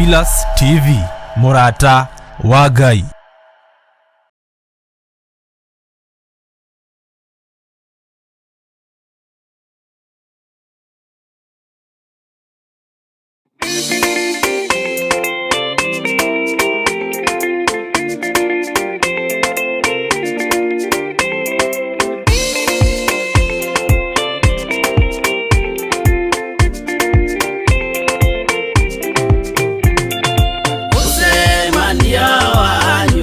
Theophilus TV, Murata wa Ngai. Usemania wanyu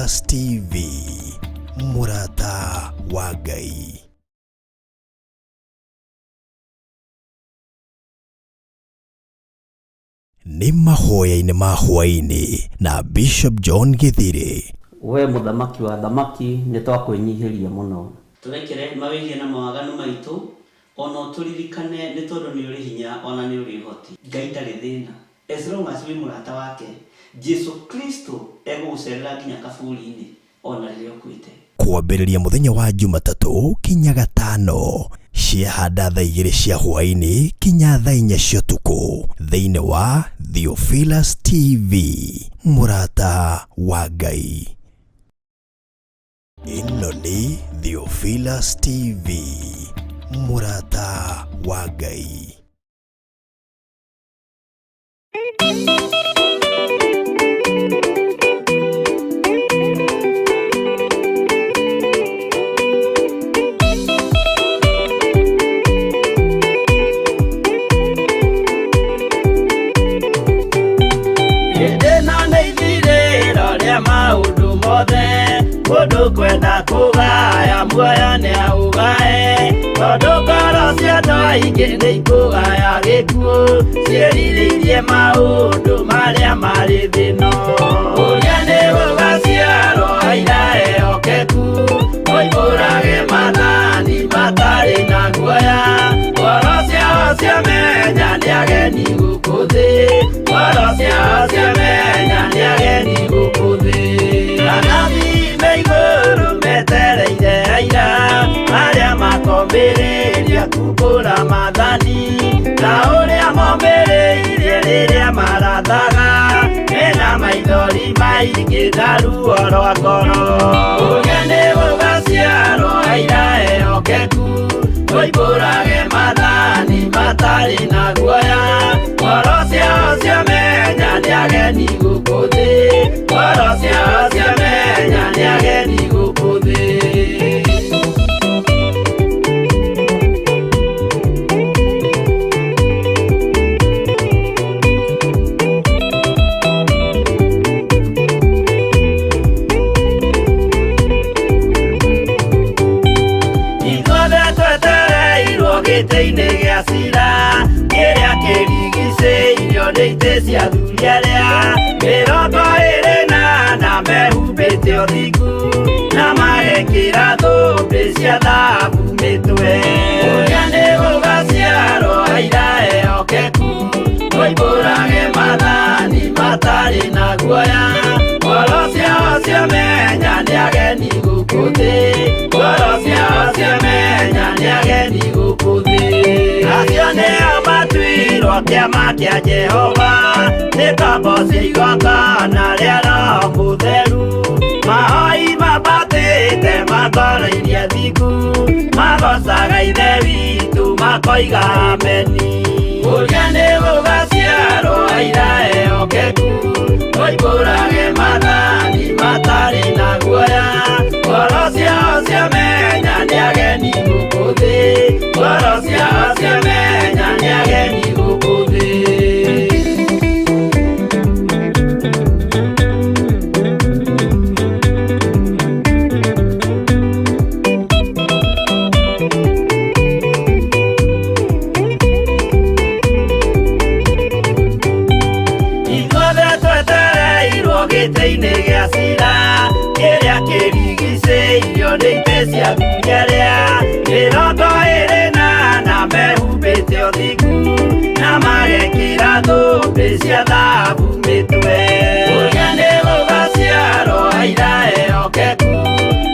Theophilus TV, Murata wa Ngai. Ni mahoya-inĩ ma hwaĩ-inĩ na Bishop John Githiri. We muthamaki wa thamaki nĩ twakũinyihiria mũno. Tũrekere mawĩgie na mawaganu maitũ, ona tũririkane nĩ tondũ nĩ ũrĩ hinya ona nĩ ũrĩ ũhoti. Ngai ndarĩ thĩna. As long as wĩ mũrata wake, Jesu Kristo egũgũcerera nginya kaburi-inĩ ona rĩrĩa ũkuĩte. Kwambĩrĩria mũthenya wa Jumatatũ kinya Gatano, ciahanda thaa 2 cia hwaĩ-inĩ kinya thaa 4 cia ũtukũ, thĩinĩ wa Theophilus TV, Murata wa Ngai. Ĩno nĩ Theophilus TV, Murata wa Ngai. Mundu kwenda kugaya muoyo ni augae, tondu ngoro cia andũ aingĩ nĩ ikũgaya gĩkuũ, ciĩrirĩirie maũndũ marĩa marĩ thĩno. Ũrĩa nĩ gũgaciarwo aira ehokeku, moimbũrage mathani matarĩ na guoya, ngoro ciao ciamenya nĩ ageni gũkũ thĩ, ngoro ciao ciamenya nĩ ageni gũkũ thĩ. Metereire aira arĩa makomĩrĩria kumbũra mathani, na ũrĩa momĩrĩirie rĩrĩa marathaga, mena maithori maingĩ na ruo rwa ngoro. Ũrĩa nĩ gũgaciarwo aira ehokeku, moimbũrage mathani matarĩ na guoya, ngoro ciao ciamenya nĩ ageni gũkũ thĩ, ngoro ciao ciamenya nĩ ageni gũkũ thĩ. Gĩtĩ-inĩ gĩa cira kĩrĩa kĩrigicĩirio nĩ itĩ cia athuri arĩa 28 mehumbĩte ũthingu na magekĩra thũmbĩ cia thahabu mĩtwe. Ũrĩa nĩ gũgaciarwo aira ehokeku, moimbũrage mathani matarĩ na guoya, ngoro ciao ciamenya nĩ ageni gũkũ thĩ, ngoro ciao ciamenya nĩ ageni gũkũ thĩ. Acio nĩo matuirwo kĩama kĩa Jehova, nĩ kambo cia igongona rĩa Roho Mũtheru, mahoi mabatĩte makoroirie thingu, magocaga ithe witũ makoiga ameni. Ũrĩa nĩ gũgaciarwo aira ehokeku, moimbũrage mathani matarĩ na guoya, ngoro ciao ciamenya nĩ ageni gũkũ thĩ, ngoro ciao ciamenya nĩ ageni gũkũ thĩ. Gĩtĩ-inĩ gĩa cira kĩrĩa kĩrigicĩirio nĩ itĩ cia athuri arĩa 28 mehumbĩte ũthingu na magekĩra thũmbĩ cia thahabu mĩtwe. Ũrĩa nĩ gũgaciarwo aira ehokeku,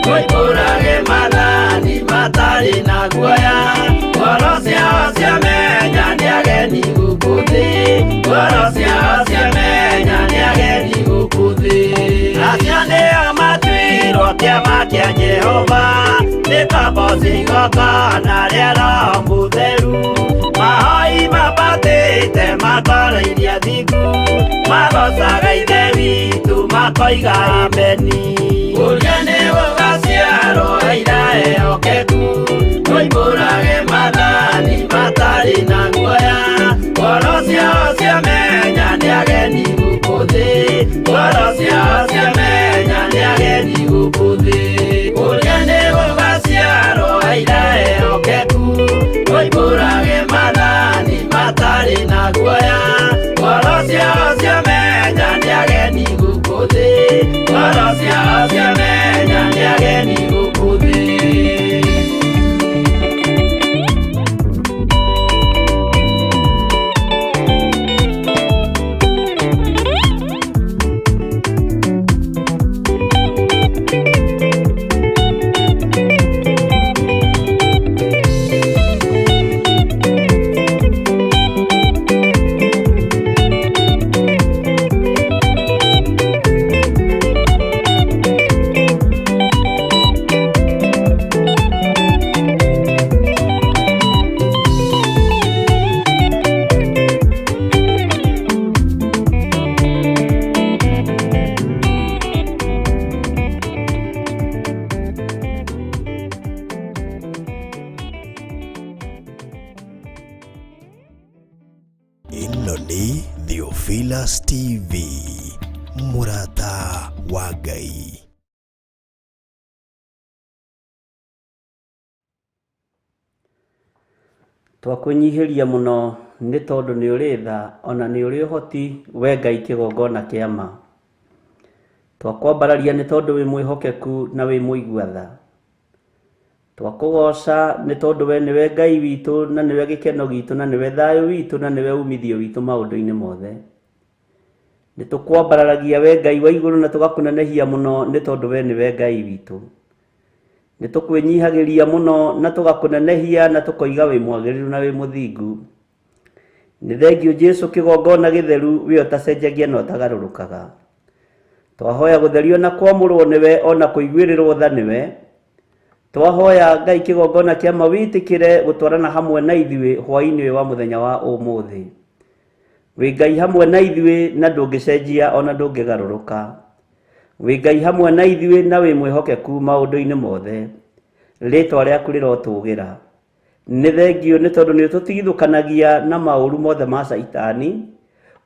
moimbũrage mathani matarĩ na guoya, ngoro ciao ciamenya nĩ ageni gũkũ thĩ, ngoro ciao ciamenya nĩ ageni gũkũ thĩ. Acio nĩo matuirwo kĩama kĩa Jehova, nĩ kambo cia igongona rĩa Roho Mũtheru, mahoi mabatĩte makoroirie thingu, magocaga ithe witũ makoiga ameni. Ũrĩa nĩ gũgaciarwo aira ehokeku, moimbũrage mathani matarĩ na guoya, ngoro ciao ciamenya nĩ ageni gũkũ thĩ, ngoro ciao ciamenya nĩ ageni ageni gukuthi Uriane wabasiaro airae okeku Oiburage madani matari na guaya Warasia asia menya ni ageni gukuthi Warasia asia menya ni ageni gukuthi Ino ni Theophilus TV, Murata wa Ngai. Twakũnyihiria muno nĩ tondũ nĩ ũrĩ tha ona nĩ ũrĩ ũhoti we Ngai kĩgongona kĩa ma. Twakwambararia nĩ tondũ wĩ mwĩhokeku na wĩ mũigua tha. Twakũgoca nĩ tondũ we nĩwe Ngai witũ na nĩwe gĩkeno gitũ na nĩwe thayũ witũ na nĩwe umithio witũ maũndũ-inĩ mothe. Nĩ tũkwambararagia we Ngai wa igũrũ na tũgakũnenehia mũno nĩ tondũ we nĩwe Ngai witũ. Nĩ tũkwĩnyihagĩria mũno na tũgakũnenehia na tũkoiga wĩ mwagĩrĩru na wĩ mũthingu. Nĩ thengio Jesũ kĩgongona gĩtheru we ũtacenjagia na ũtagarũrũkaga. Twahoya gũtherio na kwamũrwo nĩwe ona kũiguĩrĩrwo tha nĩwe. Twahoya Ngai kĩgongona kĩa ma wĩtĩkĩre gũtwarana hamwe na ithuĩ hwaĩ-inĩ wa mũthenya wa ũmũthĩ. Wĩ Ngai hamwe na ithuĩ na ndũngĩcenjia ona ndũngĩgarũrũka. Wĩ Ngai hamwe na ithuĩ na wĩ mwĩhokeku maũndũ-inĩ mothe. Rĩĩtwa rĩaku rĩrotũũgĩra. Nĩ thengio nĩ tondũ nĩ ũtũtigithũkanagia na maũru mothe ma Saitani,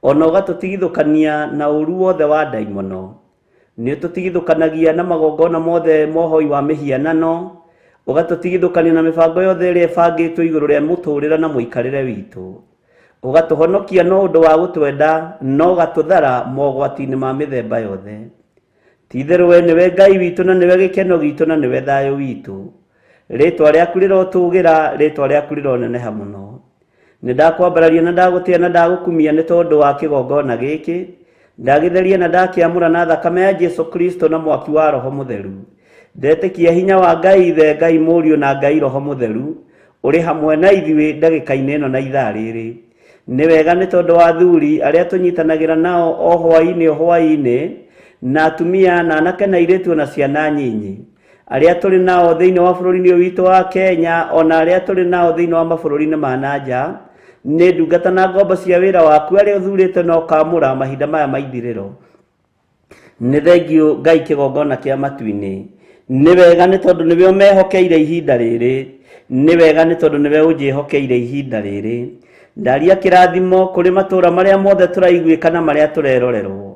ona ũgatũtigithũkania na ũru wothe wa ndaimono. Nĩ ũtũtigithũkanagia na magongona mothe mohoi wa mĩhianano, ũgatũtigithũkania na mĩbango yothe ĩrĩa ĩbangĩtwo igũrũ rĩa mũtũũrĩre na mũikarĩre witũ. Ũgatũhonokia no ũndũ wa gũtwenda na ũgatũthara mogwati-inĩ ma mĩthemba yothe. Ti-itherũ we nĩwe Ngai witũ na nĩwe gĩkeno gitũ na nĩwe thayũ witũ. Rĩĩtwa rĩaku rĩrotũũgĩra, rĩĩtwa rĩaku rĩroneneha mũno. Nĩ ndakwambararia na ndagũtĩa na ndagũkumia nĩ tondũ wa kĩgongona gĩkĩ. Ndagĩtheria na ndakĩamũra na thakame ya Jesũ Kristo na mwaki wa Roho Mũtheru. Ndetĩkia hinya wa Ngai Ithe, Ngai Mũriũ na Ngai Roho Mũtheru ũrĩ hamwe na ithuĩ ndagĩka-inĩ ĩno na ithaa rĩrĩ. Nĩ wega nĩ tondũ wa athuri arĩa tũnyitanagĩra nao o hwaĩ-inĩ na atumia na anake na airĩtu na ciana nyinyi arĩa tũrĩ nao thĩinĩ wa bũrũri-inĩ witũ wa Kenya ona arĩa tũrĩ nao thĩinĩ wa mabũrũri-inĩ ma nanja. Nĩ ndungata na ngombo cia wĩra waku arĩa ũthurĩte na ũkamũra mahinda maya ma ithirĩro. Nĩ thengio Ngai kĩgongona kĩa matu-inĩ. Nĩ wega nĩ tondũ nĩwe ũmehokeire ihinda rĩrĩ. Nĩ wega nĩ tondũ nĩwe ũnjĩhokeire ihinda rĩrĩ. Ndaria kĩrathimo kũrĩ matũũra marĩa mothe tũraiguĩka na marĩa tũrerorerwo.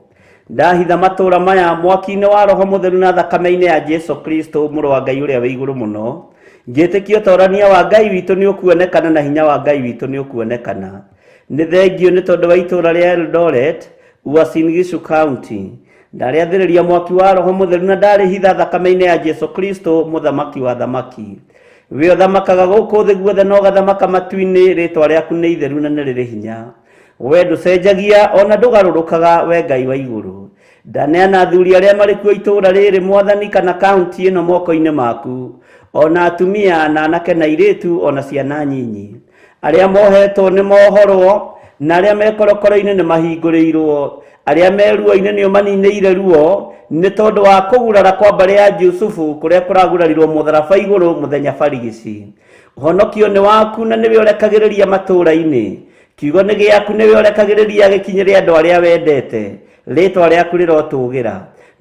Ndahitha matũũra maya mwaki-inĩ wa Roho Mũtheru na thakame-inĩ ya Jesũ Kristo mũrũ wa Ngai ũrĩa wĩ igũrũ mũno. Ngĩtĩkia ũtorania wa Ngai witũ nĩ ũkuonekana na hinya wa Ngai witũ nĩ ũkuonekana. Nĩ thengio nĩ tondũ wa itũũra rĩa Eldoret, Uasin Gishu County. Ndarĩathĩrĩria mwaki wa Roho Mũtheru na ndarĩhitha thakame-inĩ ya Jesũ Kristo mũthamaki wa thamaki. We ũthamakaga gũkũ thĩ guothe na ũgathamaka matu-inĩ, rĩĩtwa rĩaku nĩ itheru na nĩ rĩrĩ hinya. We ndũcenjagia ona ndũgarũrũkaga we Ngai wa igũrũ. Ndaneana athuri arĩa marĩ kuo itũũra rĩrĩ Mwathani kana kaunti ĩno moko-inĩ maku, ona atumia na anake na airĩtu ona ciana nyinyi. Arĩa mohetwo nĩ mohorwo na arĩa mekorokoro-inĩ nĩ mahingũrĩirwo. Arĩa me ruo-inĩ nĩ ũmaninĩire ruo nĩ tondũ wa kũgurara kwa mbarĩ ya Jusufu kũrĩa kũragurarirwo mũtharaba igũrũ mũthenya barigici. Ũhonokio nĩ waku na nĩwe ũrekagĩrĩria matũũra-inĩ. Kiugo nĩ gĩaku nĩwe ũrekagĩrĩria gĩkinyĩre andũ arĩa wendete. Rĩĩtwa rĩaku rĩrotũũgĩra.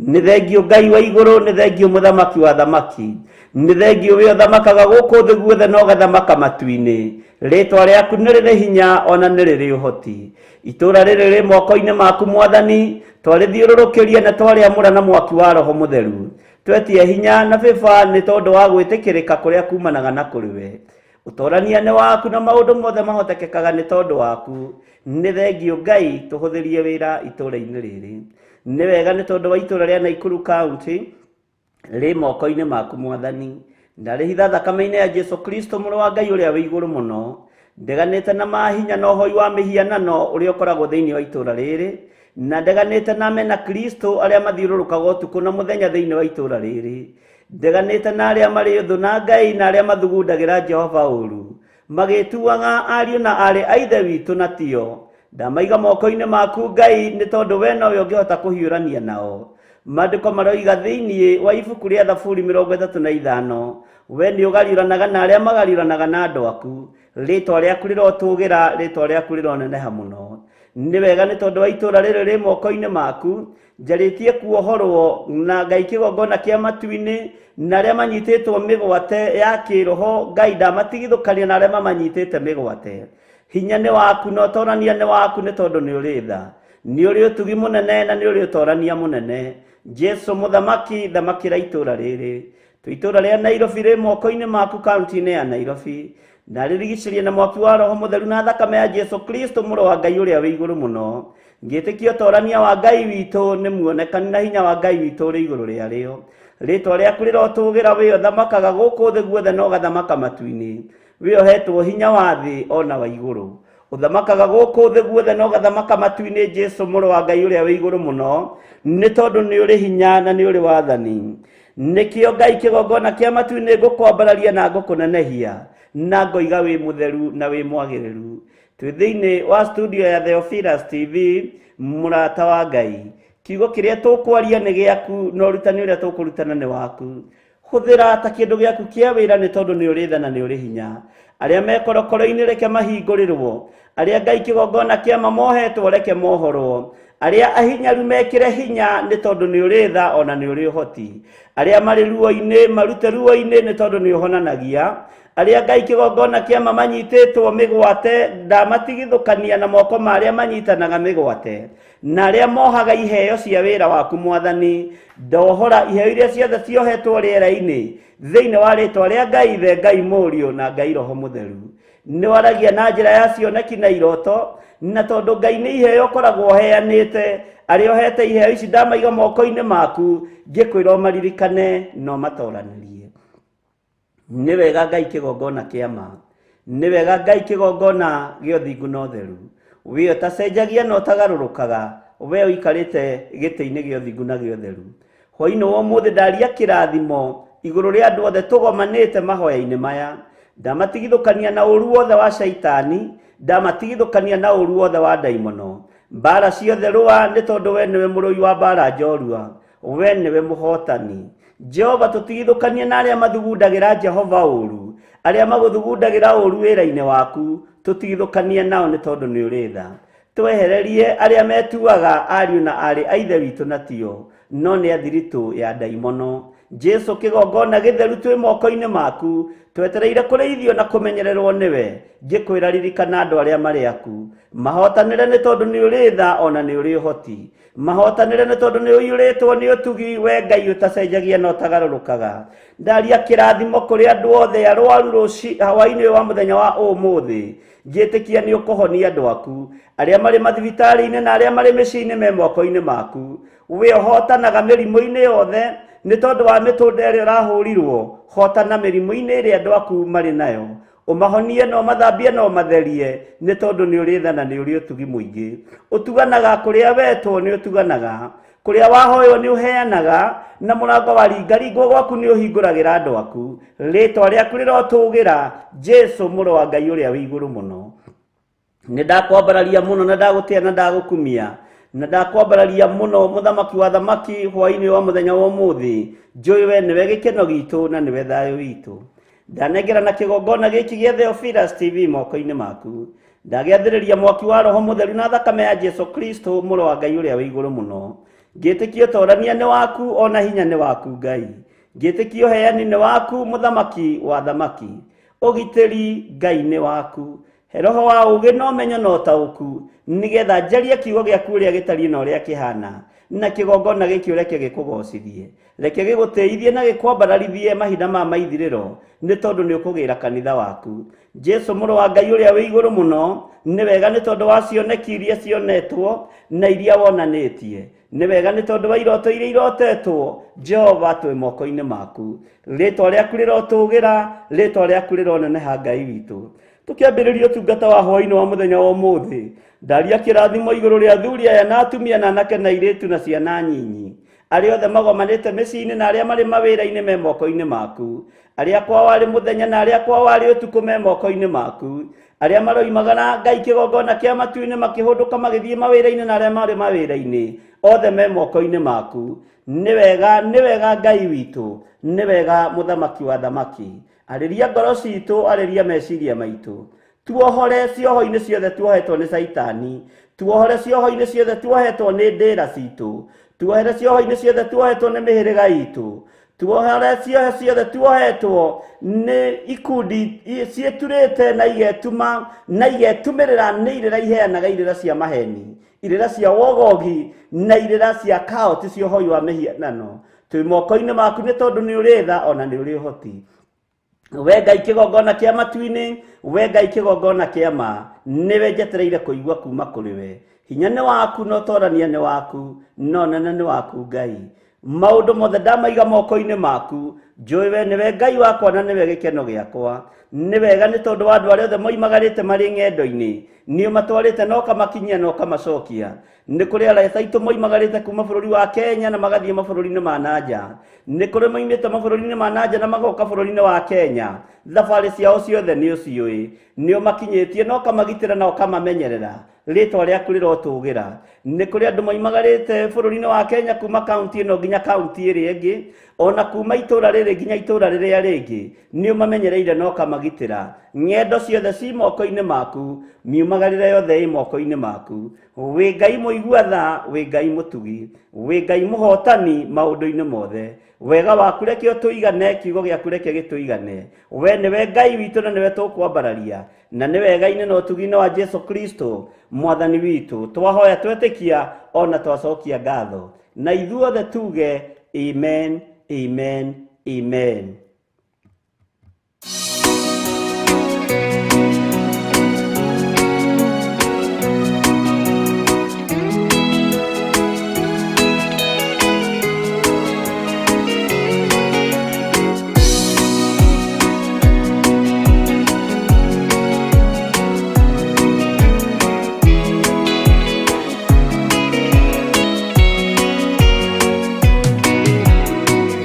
Nĩ thengio Ngai wa igũrũ, nĩ thengio mũthamaki wa thamaki. Nĩ thengio we ũthamakaga gũkũ thĩ guothe na ũgathamaka matu-inĩ. Rĩĩtwa rĩaku nĩ rĩrĩ hinya ona nĩ rĩrĩ ũhoti. Itũũra rĩrĩ rĩ moko-inĩ maku Mwathani, twarĩthiũrũrũkĩria na twarĩamũra na mwaki wa Roho Mũtheru. twetie hinya na baba nĩ tondũ wa gwĩtĩkĩrĩka kũrĩa kumanaga na kũrĩ we. Ũtorania nĩ waku na maũndũ mothe mahotekekaga nĩ tondũ waku. Nĩ thengio Ngai tũhũthĩrie wĩra itũũra-inĩ rĩrĩ. Nĩ wega nĩ tondũ wa itũũra rĩa Naikuru County rĩ moko-inĩ maku Mwathani. Ndarĩhitha thakame-inĩ ya Jesu Kristo mũrũ wa Ngai ũrĩa wĩ igũrũ mũno. Ndeganĩte na mahinya na ũhoi wa mĩhianano ũrĩa ũkoragwo thĩinĩ wa itũũra rĩrĩ. Na ndeganĩte na mena Kristo arĩa mathiũrũrũkaga ũtukũ na mũthenya thĩinĩ wa itũũra rĩrĩ. Ndeganĩte na arĩa marĩ thũ na Ngai na arĩa mathugundagĩra Jehova ũũru, magĩtuaga ariũ na arĩ a Ithe witũ na tio. Ndamaiga moko-inĩ maku Ngai nĩ tondũ we nowe ũngĩhota kũhiũrania nao. Maandĩko maroiga thĩinĩ wa ibuku rĩa Thaburi 35, we nĩ ũgariũranaga na arĩa magariũranaga na andũ aku. Rĩĩtwa rĩaku rĩrotũũgĩra, rĩĩtwa rĩaku rĩroneneha mũno. Nĩ wega nĩ tondũ wa itũũra rĩrĩ rĩ moko-inĩ maku. Njarĩtie kuohorwo na Ngai kĩgongona kĩa matu-inĩ na arĩa manyitĩtwo mĩgwate ya kĩroho. Ngai ndamatigithũkania na arĩa mamanyitĩte mĩgwate. Hinya nĩ waku na ũtorania nĩ waku nĩ tondũ nĩ ũrĩ tha. Nĩ ũrĩ ũtugi mũnene na nĩ ũrĩ ũtorania mũnene. Jesu mũthamaki, thamakĩra itũũra rĩrĩ. Itũũra rĩa Nairobi rĩ moko-inĩ maku kaunti-inĩ ya Nairobi. Na rĩrigicĩrie na mwaki wa Roho Mũtheru na thakame ya Jesu Kristo mũrũ wa Ngai ũrĩa wĩ igũrũ mũno. Ngĩtĩkia ũtorania wa Ngai witũ nĩ muonekani na hinya wa Ngai witũ ũrĩ igũrũ rĩarĩo. Rĩĩtwa rĩaku rĩrotũũgĩra, wĩ ũthamakaga gũkũ thĩ guothe na ũgathamaka matu-inĩ. Wĩ ũhetwo hinya wa thĩ ona wa igũrũ. Ũthamakaga gũkũ thĩ guothe na ũgathamaka matu-inĩ, Jesu mũrũ wa Ngai ũrĩa wĩ igũrũ mũno, nĩ tondũ nĩ ũrĩ hinya na nĩ ũrĩ wathani. Nĩkĩo Ngai kĩgongona kĩa matu-inĩ ngũkwambararia na ngũkũnenehia na ngoiga wĩ mũtheru na wĩ mwagĩrĩru. Twĩ thĩinĩ wa studio ya Theophilus TV, mũrata wa Ngai. Kiugo kĩrĩa tũkwaria nĩ gĩaku na ũrutani ũrĩa tũkũrutana nĩ waku. Hũthĩra ta kĩndũ gĩaku kĩa wĩra nĩ tondũ nĩ ũrĩ tha na nĩ ũrĩ hinya. Arĩa me korokoro-inĩ reke mahingũrĩrwo. Arĩa Ngai kĩgongona kĩama mohetwo reke mohorwo. Arĩa ahinyaru mekĩre hinya nĩ tondũ nĩ ũrĩ tha ona nĩ ũrĩ ũhoti. Arĩa marĩ ruo-inĩ marute ruo-inĩ nĩ tondũ nĩ ũhonanagia. Arĩa Ngai kĩgongona kĩama manyitĩtwo mĩgwate, ndamatigithũkania na moko ma arĩa manyitanaga mĩgwate. Na arĩa mohaga iheo cia wĩra waku Mwathani, ndohora iheo iria ciothe ciohetwo rĩera-inĩ thĩinĩ wa rĩĩtwa rĩa Ngai Ithe, Ngai Mũriũ na Ngai Roho Mũtheru. Nĩ waragia na njĩra ya cioneki na iroto, na tondũ Ngai nĩ iheo ũkoragwo ũheanĩte. Arĩa ũhete iheo ici ndamaiga moko-inĩ maku, ngĩkwĩra ũmaririkane na ũmatoranĩrie. Nĩ wega Ngai kĩgongona kĩama, nĩ wega Ngai kĩgongona gĩa ũthingu na ũtheru. We ũtacenjagia na ũtagarũrũkaga, we ũikarĩte gĩtĩ-inĩ gĩa ũthingu na gĩa ũtheru. Hwaĩ-inĩ wa ũmũthĩ ndaria kĩrathimo igũrũ rĩa andũ othe tũgomanĩte mahoya-inĩ maya. Ndamatigithũkania na ũru wothe wa Shaitani, ndamatigithũkania na ũru wothe wa ndaimono. Mbara ciothe rũa nĩ tondũ we nĩwe mũrũi wa mbara njorua, we nĩwe mũhotani. Jehova tũtigithũkanie na arĩa mathugundagĩra Jehova ũru, arĩa magũthugundagĩra ũru wĩra-inĩ waku, tũtigithũkanie nao nĩ tondũ nĩ ũrĩ tha. Twehererie arĩa metuaga ariũ na arĩ a Ithe witũ na tio, no nĩ athiritũ ya ndaimono. Jesu kĩgongona gĩtheru twĩ moko-inĩ maku, twetereire kũrĩithio na kũmenyererwo nĩwe. Ngĩkwĩra ririkana andũ arĩa marĩ aku. Mahotanĩre nĩ tondũ nĩ ũrĩ tha ona nĩ ũrĩ ũhoti. Mahotanĩre nĩ tondũ nĩ ũiyũrĩtwo nĩ ũtugi, we Ngai ũtacenjagia na ũtagarũrũkaga. Ndaria kĩrathimo kũrĩ andũ othe arwaru hwaĩ-inĩ wa mũthenya wa ũmũthĩ. Ngĩtĩkia nĩ ũkũhonia andũ aku. Arĩa marĩ mathibitarĩ-inĩ na arĩa marĩ mĩciĩ-inĩ me moko-inĩ maku. We ũhotanaga mĩrimũ-inĩ yothe nĩ tondũ wa mĩtũnda ĩrĩa ũrahũrirwo. Hotana mĩrimũ-inĩ ĩrĩa andũ aku marĩ nayo. Ũmahonie na ũmathambie na ũmatherie nĩ tondũ nĩ ũrĩ tha na nĩ ũrĩ ũtugi mũingĩ. Ũtuganaga kũrĩa wetwo nĩ ũtuganaga. Kũrĩa wahoywo nĩ ũheanaga, na mũrango wa ringaringwo gwaku nĩ ũhingũragĩra andũ aku. Rĩĩtwa rĩaku rĩrotũũgĩra, Jesu mũrũ wa Ngai ũrĩa wĩ igũrũ mũno. Nĩ ndakwambararia mũno na ndagũtĩa na ndagũkumia. Na ndakwambararia mũno mũthamaki wa thamaki hwaĩ-inĩ wa mũthenya wa ũmũthĩ. Njũĩ we nĩwe gĩkeno gitũ na nĩwe thayũ witũ. Ndanengerana kĩgongona gĩkĩ gĩa Theophilus TV moko-inĩ maku. Ndagĩathĩrĩria mwaki wa Roho Mũtheru na thakame ya Jesu Kristo mũrũ wa Ngai ũrĩa wĩ igũrũ mũno. Ngĩtĩkia ũtorania nĩ waku ona hinya nĩ waku Ngai. Ngĩtĩkia ũheani nĩ waku mũthamaki wa thamaki. Ũgitĩri Ngai nĩ waku. He roho wa ũũgĩ na ũmenyo na ũtaũku, nĩgetha njarie kiugo gĩaku ũrĩa gĩtariĩ na ũrĩa kĩhana. na kĩgongona gĩkĩ reke gĩkũgocithie, reke gĩgũteithie na gĩkwambararithie mahinda ma maithirĩro, nĩ tondũ nĩ ũkũgĩra kanitha waku. Jesu mũrũ wa Ngai ũrĩa wĩ igũrũ mũno, nĩ wega nĩ tondũ wa cioneki iria cionetwo na iria wonanĩtie, nĩ wega nĩ tondũ wa iroto iria irotetwo. Jehova twĩ moko-inĩ maku, rĩtwa rĩaku rĩrotũgĩra, rĩtwa rĩaku rĩroneneha Ngai witũ. Tũkĩambĩrĩria ũtungata wa hwaĩ-inĩ wa mũthenya wa ũmũthĩ, ndaria kĩrathimo igũrũ rĩa athuri aya na atumia na anake na airĩtu na ciana nyinyi, arĩa othe magomanĩte mĩciĩ-inĩ na arĩa marĩ mawĩra-inĩ me moko-inĩ maku, arĩa kwao arĩ mũthenya na arĩa kwao arĩ ũtukũ me moko-inĩ maku, arĩa maroimagara Ngai kĩgongona kĩa matu-inĩ makĩhũndũka magĩthiĩ mawĩra-inĩ na arĩa marĩ mawĩra-inĩ, othe me moko-inĩ maku. Nĩ wega Ngai witũ, nĩ wega mũthamaki wa thamaki. Arĩria ngoro citũ, arĩria meciria maitũ. Tuohore cioho-inĩ ciothe tuohetwo nĩ Saitani, tuohore cioho-inĩ ciothe tuohetwo nĩ ndĩra citũ, tuohere cioho-inĩ ciothe tuohetwo nĩ mĩhĩrĩga itũ, tuohere cioho ciothe tuohetwo nĩ ikundi ciĩturĩte na igetuma na igetumĩrĩra nĩ irĩra iheanaga irĩra cia maheni, irĩra cia wogogi na irĩra cia kaoti cia ũhoi wa mĩhianano. Twĩ moko-inĩ maku nĩ tondũ nĩ ũrĩ tha ona nĩ ũrĩ ũhoti. We Ngai kĩgongona kĩa matu-inĩ, we Ngai kĩgongona kĩa ma, nĩwe njetereire kũigua kuma kũrĩ we. Hinya nĩ waku, no torania nĩ waku, no nene nĩ waku Ngai. Maũndũ mothe ndamaiga moko-inĩ maku, njũĩ we nĩwe Ngai wakwa na nĩwe gĩkeno gĩakwa. Nĩ wega nĩ tondũ wa andũ arĩa othe moimagarĩte marĩ ng'endo-inĩ, niĩ matwarĩte na ũkamakinyia na ũkamacokia. Nĩ kũrĩ arĩa aitũ moimagarĩte kuma bũrũri wa Kenya na magathiĩ mabũrũri-inĩ ma nanja, nĩ kũrĩ moimĩte mabũrũri-inĩ ma nanja na magoka bũrũri-inĩ wa Kenya. Thabarĩ ciao ciothe nĩ ũciũĩ, nĩ ũmakinyĩtie na ũkamagitĩra na ũkamamenyerera, rĩtwa rĩaku rĩrotũgĩra. Nĩ kũrĩ andũ moimagarĩte bũrũri-inĩ wa Kenya kuma kaunti ĩno nginya kaunti ĩrĩa ĩngĩ, ona kuma itũra rĩrĩ nginya itũra rĩrĩa rĩngĩ, nĩ ũmamenyereire na ũkamagitĩra. Ng'endo ciothe ci moko-inĩ maku, miumagarĩre yothe ĩ moko-inĩ maku. Wĩ Ngai mũigua tha, wĩ Ngai mũtugi, wĩ Ngai mũhotani maũndũ-inĩ mothe. Wega waku reke ũtũigane, kiugo gĩaku reke gĩtũigane. We nĩwe Ngai witũ na nĩwe tũkwambararia, na nĩ wega-inĩ na ũtugi-inĩ wa Jesu Kristo mwathani witũ twahoya twetĩkia ona twacokia ngatho, na ithuothe tuge amen, amen, amen.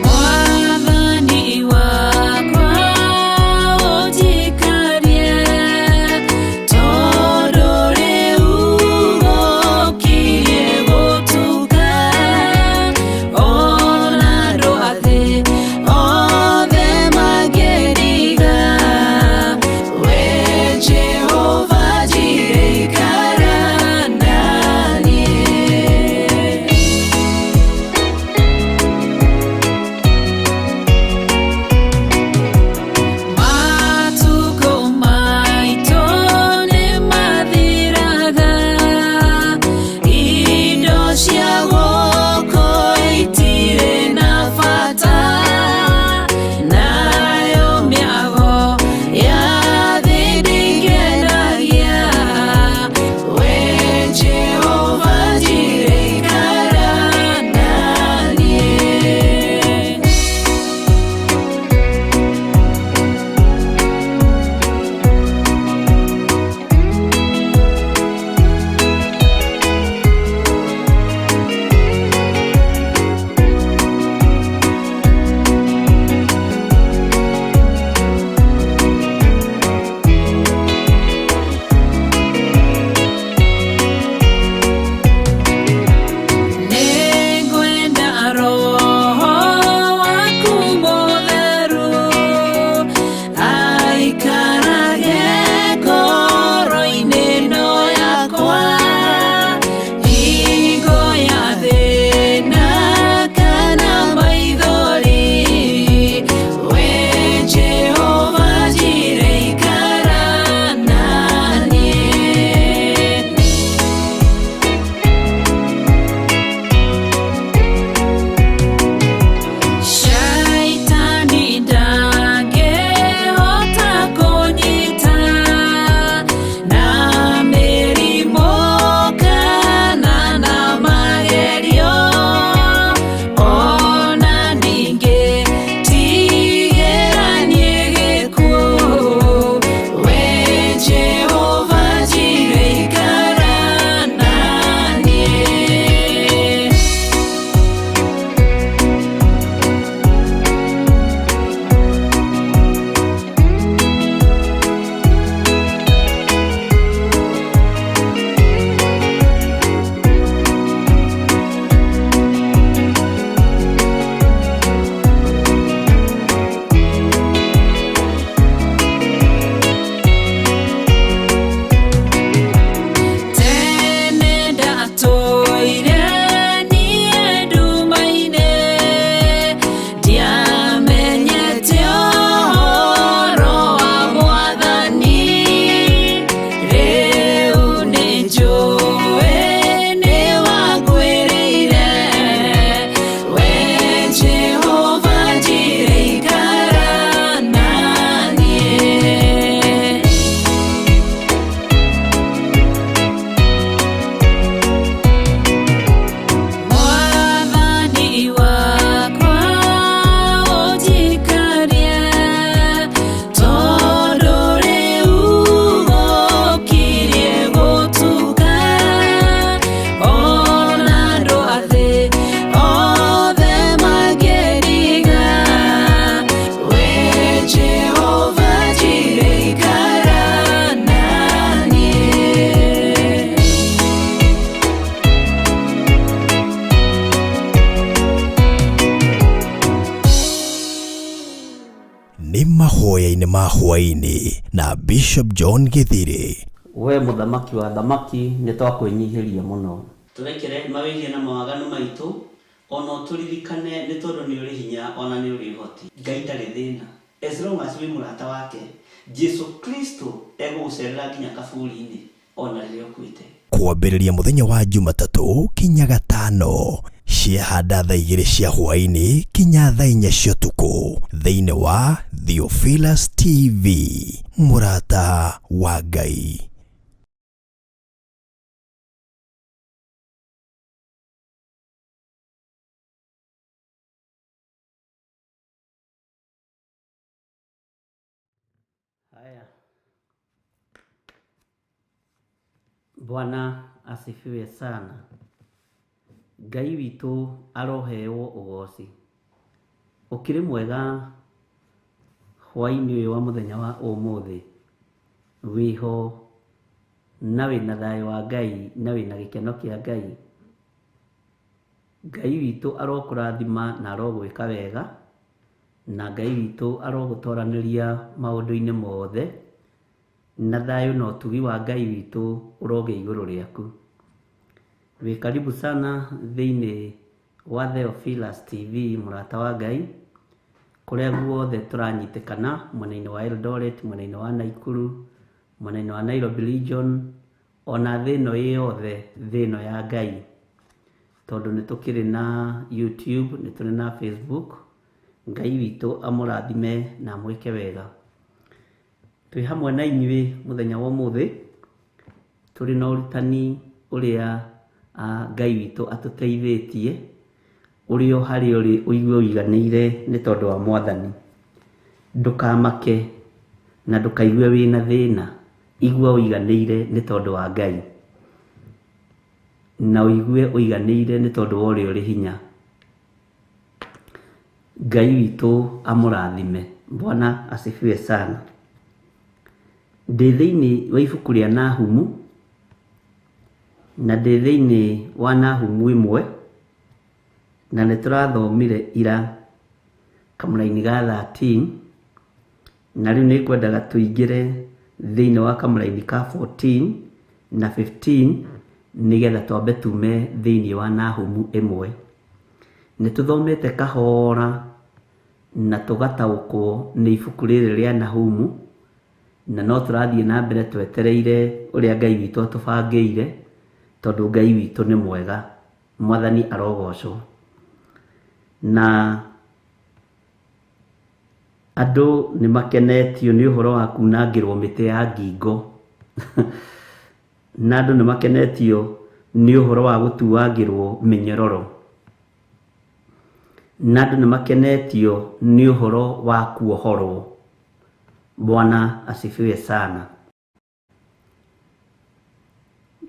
Wathani nĩ mahoya-inĩ ma hwaĩ-inĩ na Bishop John Githiri. We muthamaki wa thamaki nĩ twakũinyihiria mũno. Tũrekere mawĩgie na mawaganu maitũ, ona tũririkane nĩ tondũ nĩ ũrĩ hinya ona nĩ ũrĩ ũhoti. Ngai ndarĩ thĩna. As long as wĩ mũrata wake, Jesu Kristo egũgũcerera nginya kaburi-inĩ ona rĩrĩa ũkuĩte. Kwambĩrĩria mũthenya wa Jumatatũ kinya Gatano, ciahanda thaa 2 cia hwaĩ-inĩ kinya thaa 4 cia ũtukũ thĩinĩ wa Theophilus TV, mũrata wa Ngai. Haya. Bwana asifiwe sana. Ngai witũ aroheo ũgooci. Ũkĩrĩ mwega hwaĩ-inĩ ũyũ wa mũthenya wa ũmũthĩ. Wĩho na wĩna thayũ wa Ngai na wĩna gĩkeno kĩa Ngai. Ngai witũ arokũrathima na arogwĩka wega. Na Ngai witũ arogũtwaranĩria maũndũ-inĩ mothe. Na thayũ na ũtugi wa Ngai witũ ũroge igũrũ rĩaku. Wĩ karibu sana thĩinĩ wa Theophilus TV, mũrata wa Ngai, kũrĩa guothe tũranyitĩkana mwena-inĩ wa Eldoret, mwena-inĩ wa Naikuru, mwena-inĩ wa Nairobi region, ona thĩ ĩno yothe, thĩ ĩno ya Ngai. Tondũ nĩ tũkĩrĩ na YouTube, nĩ tũrĩ na Facebook. Ngai witũ amũrathime na mwĩke wega. Twĩ hamwe na inyuĩ mũthenya wa ũmũthĩ, tũrĩ na ũrutani ũrĩa Ngai witũ atũteithĩtie, ũrĩa harĩ ũrĩ ũigue ũiganĩire nĩ tondũ wa Mwathani. Ndũkamake na ndũkaigue wĩna thĩna, igua ũiganĩire nĩ tondũ wa Ngai. Na ũigue ũiganĩire nĩ tondũ wa ũrĩa ũrĩ hinya. Ngai witũ amũrathime. Bwana asifiwe sana. Ndĩ thĩinĩ wa ibuku rĩa Nahumu, na ndĩ thĩinĩ wa Nahumu 1, na nĩ tũrathomire ira kamũra-inĩ ga 13, na rĩu nĩ kwendaga tũingĩre thĩinĩ wa kamũra-inĩ ka 14 na 15 nĩgetha twambe tume thĩinĩ wa Nahumu 1. Nĩ tũthomete kahora na tũgataũkwo nĩ ibuku rĩrĩ rĩa Nahumu, na no tũrathiĩ na mbere twetereire ũrĩa Ngai witũ atũbangĩire, tondũ Ngai witũ nĩ mwega. Mwathani arogocwo. Na andũ nĩ makenetio nĩ ũhoro wa kunangĩrwo mĩtĩ ya ngingo. Na andũ nĩ makenetio nĩ ũhoro wa gũtuangĩrwo mĩnyororo. Na andũ nĩ makenetio nĩ ũhoro wa kuohorwo. Bwana asifiwe sana.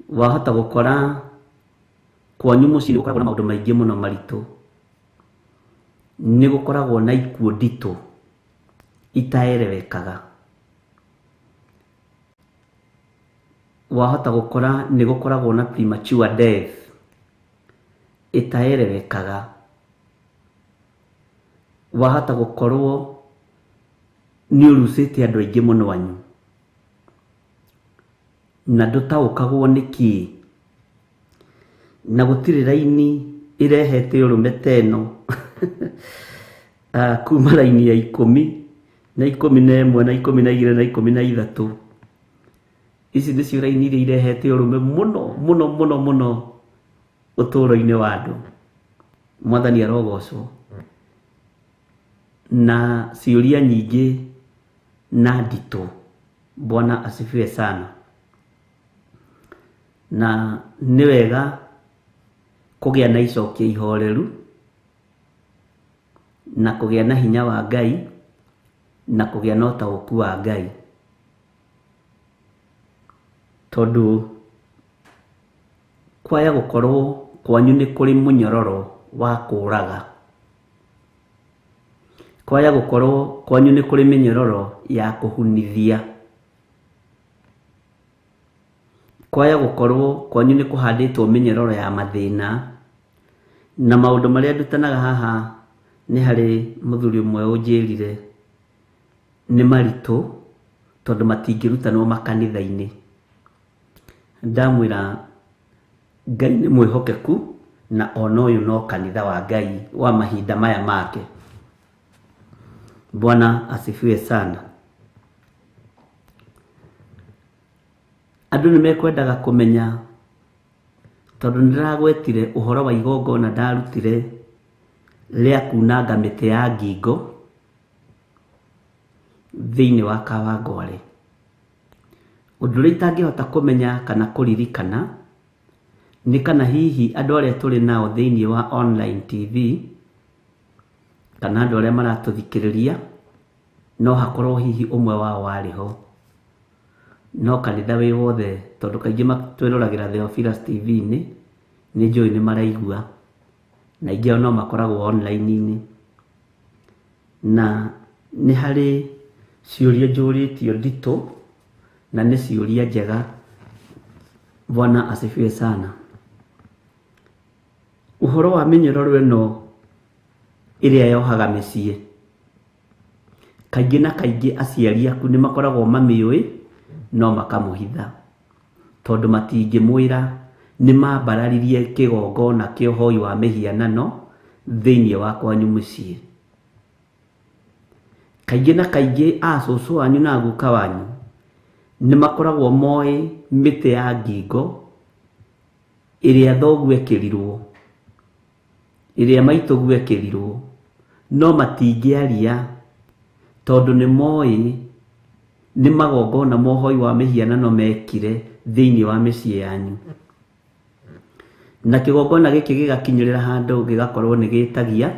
Wahota gũkora kwanyu mũciĩ nĩ gũkoragwo na maũndũ maingĩ mũno maritũ. Nĩ gũkoragwo na ikuũ nditũ itaerewekaga. Wahota gũkora nĩ gũkoragwo na premature death itaerewekaga. Wahota gũkorwo nĩ ũrucĩte andũ aingĩ mũno wanyu na ndũtaũkagwo nĩkĩ, na gũtirĩ raini ĩrehete ũrũme teno kuma raini ya 10 na 11 na 12 na 13. Ici nĩcio raini iria irehete ũrũme mũno mũno mũno mũno ũtũũro-inĩ wa andũ. Mwathani arogocwo. Na ciũria nyingĩ na nditũ. Bwana asifiwe sana. Na nĩ wega kũgĩa na icokio ihoreru na kũgĩa na hinya wa Ngai na kũgĩa na ũtaũku wa Ngai. Tondũ kwaya gũkorwo kwanyu nĩ kũrĩ mũnyororo wa kũũraga. Kwaya gũkorwo kwanyu nĩ kũrĩ mĩnyororo ya kũhunithia. Kwaya gũkorwo kwanyu nĩ kũhandĩtwo mĩnyororo ya mathĩna. Na maũndũ marĩa ndutanaga haha nĩ harĩ mũthuri ũmwe ũnjĩrire nĩ maritũ tondũ matingĩrutanwo makanitha-inĩ. Ndamwĩra Ngai nĩ mwĩhokeku na ona ũyũ no kanitha wa Ngai wa mahinda maya make. Bwana asifiwe sana. Andũ nĩ mekwendaga kũmenya tondũ nĩragwetire ũhoro wa igongona ndarutire rĩa kunanga mĩtĩ ya ngingo thĩinĩ wa Kawangware. Ũndũ ũrĩa itangĩhota kũmenya kana kũririkana nĩ kana hihi andũ arĩa tũrĩ nao thĩinĩ wa online TV kana andũ arĩa maratũthikĩrĩria no hakorwo hihi ũmwe wao warĩ ho. No kanitha wĩ wothe tondũ kaingĩ matwĩroragĩra Theophilus TV-inĩ nĩ njũĩ nĩ maraigua na ingĩ no makoragwo online-inĩ. Na nĩ harĩ ciũria njũrĩtio nditũ na nĩ ciũria njega. Bwana asifiwe sana. Ũhoro wa mĩnyororo ĩno ĩrĩa yohaga mĩciĩ, kaingĩ na kaingĩ aciari aku nĩ makoragwo mamĩũĩ no makamũhitha tondũ matingĩmwĩra nĩ mambararirie kĩgongona kĩa ũhoi wa mĩhianano thĩinĩ wa kwanyu mũciĩ. Kaingĩ na kaingĩ acũcũ wanyu na aguka wanyu nĩ makoragwo moĩ mĩtĩ ya ngingo ĩrĩa thoguo ekĩrirwo, ĩrĩa maitũguo ekĩrirwo, no matingĩaria tondũ nĩ moĩ nĩ magongona ma ũhoi wa mĩhianano mekire thĩinĩ wa mĩciĩ yanyu. Na kĩgongona gĩkĩ gĩgakinyĩrĩra handũ gĩgakorwo nĩ gĩtagia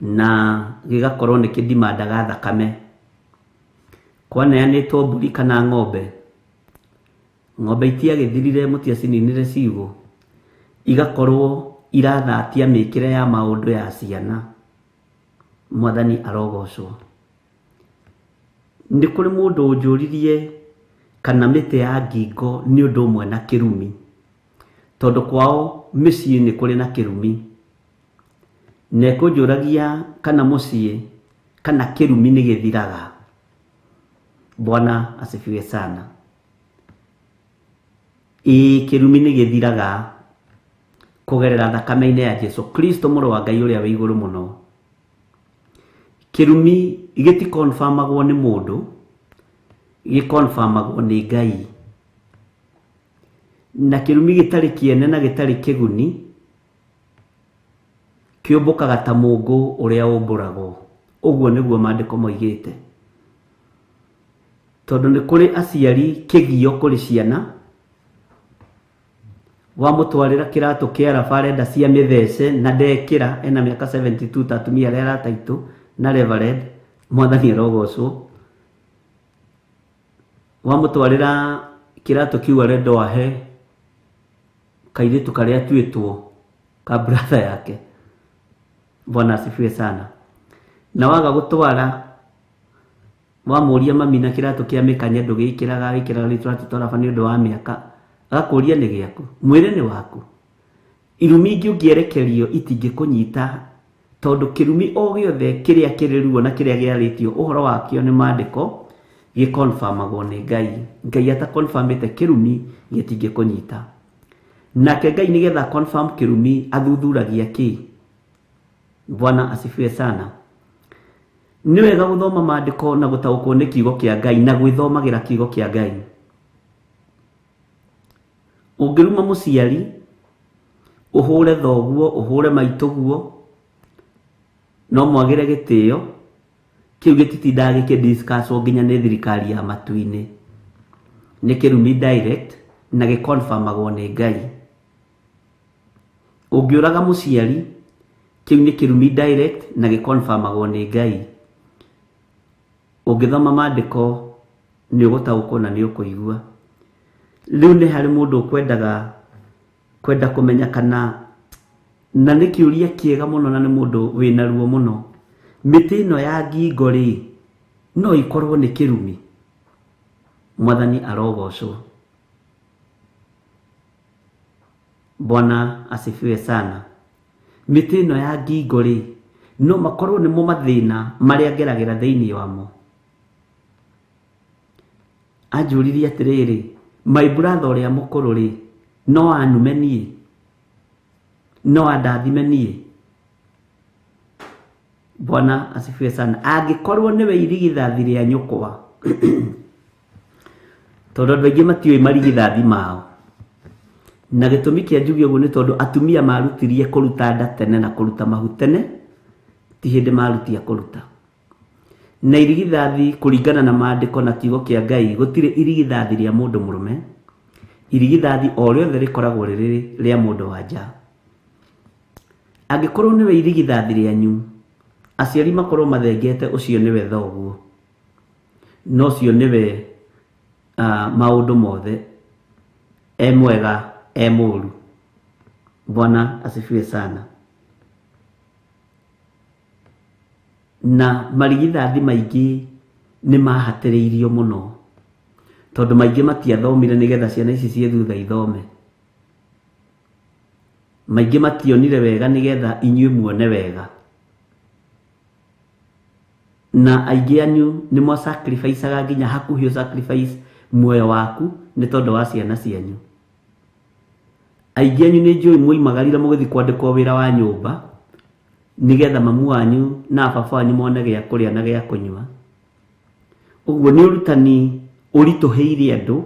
na gĩgakorwo nĩ kĩdimandaga thakame. Kwaneanĩtwo mbũri kana ng'ombe, ng'ombe itiagĩthirire mũtiacininire ciugũ, igakorwo irathatia mĩkĩre ya maũndũ ya ciana. Mwathani arogocwo. Nĩ kũrĩ mũndũ ũnjũririe kana mĩtĩ ya ngingo nĩ ũndũ ũmwe na kĩrumi, tondũ kwao mĩciĩ nĩ kũrĩ na kĩrumi. Na ekũnjũragia kana mũciĩ kana kĩrumi nĩ gĩthiraga. Bwana asifiwe sana. Kĩrumi nĩ gĩthiraga kũgerera thakame-inĩ ya Jesu Kristo mũrũ wa Ngai ũrĩa wĩ igũrũ mũno. Kĩrumi gĩtikonfamagwo nĩ mũndũ, gĩkonfamagwo nĩ Ngai. Na kĩrumi gĩtarĩ kĩene na gĩtarĩ kĩguni kĩũmbũkaga ta mũngũ ũrĩa ũmbũragwo. Ũguo nĩguo maandĩko moigĩte. Tondũ nĩ kũrĩ aciari kĩgio kũrĩ ciana, wamũtwarĩra kĩratũ kĩa araba arenda cia mĩthece na ndekĩra, ena mĩaka 72 ta atumia arĩa arataitũ na Reverend, Mwathani arogocwo. Wamũtwarĩra kĩratũ kiu arenda ahe kairĩtu karĩa atuĩtwo ka brother yake. Bwana asifiwe sana. Na waga gũtwara wamũria mami na kĩratũ kĩa mĩkanye ndũgĩkĩraga, wĩkĩraga rĩtwa tũraba nĩ ũndũ wa mĩaka, agakũria nĩ gĩaku, mwĩrĩ nĩ waku. Irumi ingĩ ũngĩerekerio itingĩkũnyita tondũ kĩrumi o gĩothe kĩrĩa kĩrĩruo na kĩrĩa gĩarĩtio ũhoro wakĩo nĩ maandĩko gĩkonfamagwo nĩ Ngai. Ngai atakonfamĩte kĩrumi gĩtingĩkũnyita. Nake Ngai nĩgetha confirm kĩrumi athuthuragia kĩ? Bwana asifiwe sana. Nĩ wega gũthoma maandĩko na gũtaũkwo nĩ kiugo kĩa Ngai na gwĩthomagĩra kiugo kĩa Ngai. Ũngĩruma mũciari, ũhũre thoguo, ũhũre maitũguo, no mwagĩre gĩtĩo, kĩu gĩtitindaga gĩkĩdiscusswo nginya nĩ thirikari ya matu-inĩ. Nĩ kĩrumi direct na gĩkonfamagwo nĩ Ngai. Ũngĩũraga mũciari, kĩu nĩ kĩrumi direct na gĩkonfamagwo nĩ Ngai. Ũngĩthoma maandĩko nĩ ũgũtaũkwo na nĩ ũkũigua. Rĩu nĩ harĩ mũndũ kwenda kũmenya kana, na nĩ kĩũria kĩega mũno na nĩ mũndũ wĩna ruo mũno, mĩtĩ ĩno ya ngingo rĩ no ikorwo nĩ kĩrumi. Mwathani arogocwo. Bwana asifiwe sana. Mĩtĩ ĩno ya ngingo rĩ no makorwo nĩ mo mathĩna marĩa ngeragĩra thĩinĩ wamo. Anjũririe atĩrĩrĩ, my brother ũrĩa mũkũrũ rĩ, no anume niĩ, no andathime niĩ. Bwana asifiwe sana. Angĩkorwo nĩwe irigithathi rĩa nyũkwa tondũ andũ aingĩ matiũĩ marigithathi mao, na gĩtũmi kĩa njuge ũguo nĩ tondũ atumia marutirie kũruta nda tene na kũruta mahu tene, ti hĩndĩ marutia kũruta. Na irigithathi kũringana na maandĩko na kiugo kĩa Ngai, gũtirĩ irigithathi rĩa mũndũ mũrũme. Irigithathi o rĩothe rĩkoragwo rĩrĩ rĩa mũndũ wa nja. Angĩkorwo nĩwe irigithathi rĩanyu, aciari makorwo mathengete ũcio nĩwe thoguo, no ũcio nĩwe maũndũ mothe, mwega mũũru. Bwana asifiwe sana. Na marigithathi maingĩ nĩ mahatĩrĩirio mũno, tondũ maingĩ matiathomire nĩgetha ciana ici ciĩ thutha ithome. Maingĩ mationire wega nĩgetha inyuĩ muone wega. Na aingĩ anyu nĩ mo sacrifice-aga nginya hakuhĩ sacrifice muoyo waku nĩ tondũ wa ciana cianyu. Aingĩ anyu nĩ njũĩ mwoimagarire mũgĩthiĩ kwandĩkwo wĩra wa nyũmba nĩgetha mamu wanyu na baba wanyu mone gĩa kũrĩa na gĩa kũnyua. Ũguo nĩ ũrutani ũritũhĩire andũ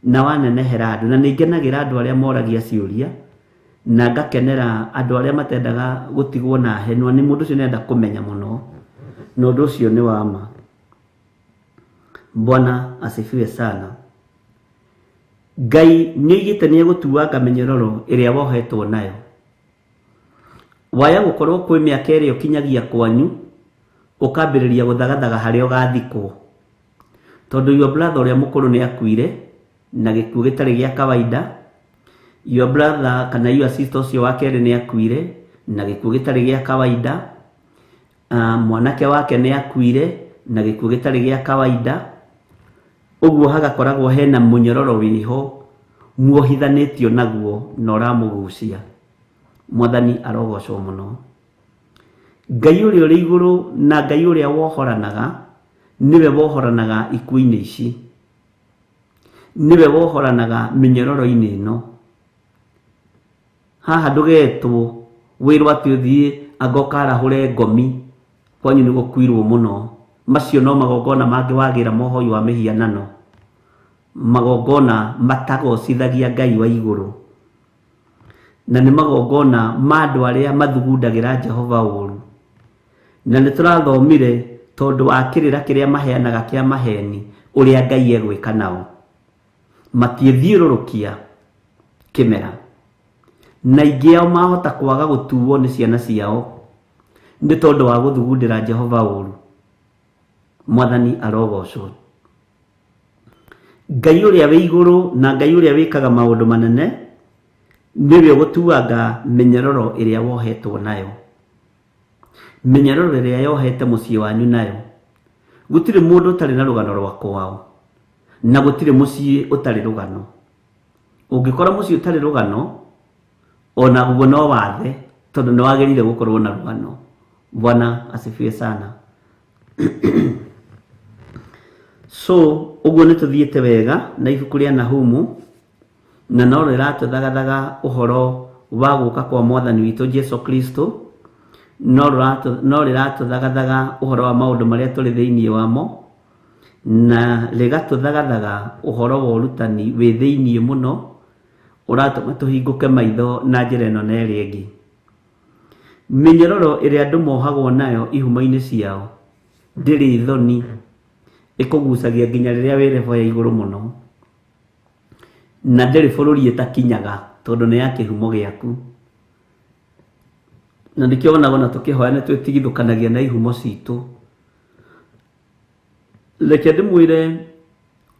na wanenehera andũ, na nĩ ngenagĩra andũ arĩa moragia ciũria, na ngakenera andũ arĩa matendaga gũtigwo na henwa. Nĩ mũndũ ũcio nenda kũmenya mũno, na ũndũ ũcio nĩ wa ma. Bwana asifiwe sana. Ngai nĩ oigĩte nĩ egũtuanga mĩnyororo ĩrĩa wohetwo nayo. Waya gũkorwo kwĩ mĩaka ĩrĩa ũkinyagia kwanyu ũkambĩrĩria gũthagathaga harĩa ũgathikwo, tondũ your brother ũrĩa mũkũrũ nĩ akuire na gĩkuũ gĩtarĩ gĩa kawaida. Your brother kana your sister ũcio wa kerĩ nĩ akuire na gĩkuũ gĩtarĩ gĩa kawaida. Mwanake wake nĩ akuire na gĩkuũ gĩtarĩ gĩa kawaida. Ũguo hagakoragwo hena mũnyororo wĩho muohithanĩtio naguo na ũramũgucia. Mwathani arogocwo mũno. Ngai ũrĩa ũrĩ igũrũ na Ngai ũrĩa wohoranaga, niwe wohoranaga ikuũ-inĩ ici, niwe wohoranaga mĩnyororo-inĩ ĩno. Haha ndũgetwo wĩrwo atĩ ũthiĩ anga ũkarahũre ngomi kwanyu nĩ gũkuirwo mũno. Macio no magongona mangĩ wagĩra mohoi wa mĩhianano, magongona matagocithagia Ngai wa igũrũ, na nĩ magongona ma andũ arĩa mathugundagĩra Jehova ũũru. Na nĩ tũrathomire tondũ wa kĩrĩra kĩrĩa maheanaga kĩa maheni ũrĩa Ngai egwĩka nao. Matiĩthiũrũrũkia kĩmera, na aingĩ ao mahota kwaga gũtuo nĩ ciana ciao nĩ tondũ wa gũthugundĩra Jehova ũũru. Mwathani arogocwo. Ngai ũrĩa wĩ igũrũ na Ngai ũrĩa wĩkaga maũndũ manene nĩwe ũgũtuanga mĩnyororo ĩrĩa wohetwo nayo, mĩnyororo ĩrĩa yohete mũciĩ wanyu nayo. Gũtirĩ mũndũ ũtarĩ na rũgano rwa kwao, na gũtirĩ mũciĩ ũtarĩ rũgano. Ũngĩkora mũciĩ ũtarĩ rũgano, ona guo no wathe, tondũ nĩ wagĩrĩire gũkorwo na rũgano. Bwana asifiwe sana. So ũguo nĩ tũthiĩte wega na ibuku rĩa Nahumu, na no rĩratũthagathaga ũhoro wa gũka kwa Mwathani witũ Jesu Kristo, no rĩratũthagathaga ũhoro wa maũndũ marĩa tũrĩ thĩinĩ wamo, na rĩgatũthagathaga ũhoro wa ũrutani wĩ thĩinĩ mũno ũratũma tũhingũke maitho na njĩra ĩno na ĩrĩa ĩngĩ. Mĩnyororo ĩrĩa andũ mohagwo nayo ihuma-inĩ ciao ndĩrĩ thoni, ĩkũgucagia nginya rĩrĩa wĩ level ya igũrũ mũno, na ndĩrĩ bũrũri ĩtakinyaga tondũ nĩ ya kĩhumo gĩaku. Na nĩkĩo wonaga na tũkĩhoya nĩ twĩtigithũkanagia na ihumo citũ. Reke ndĩmwĩre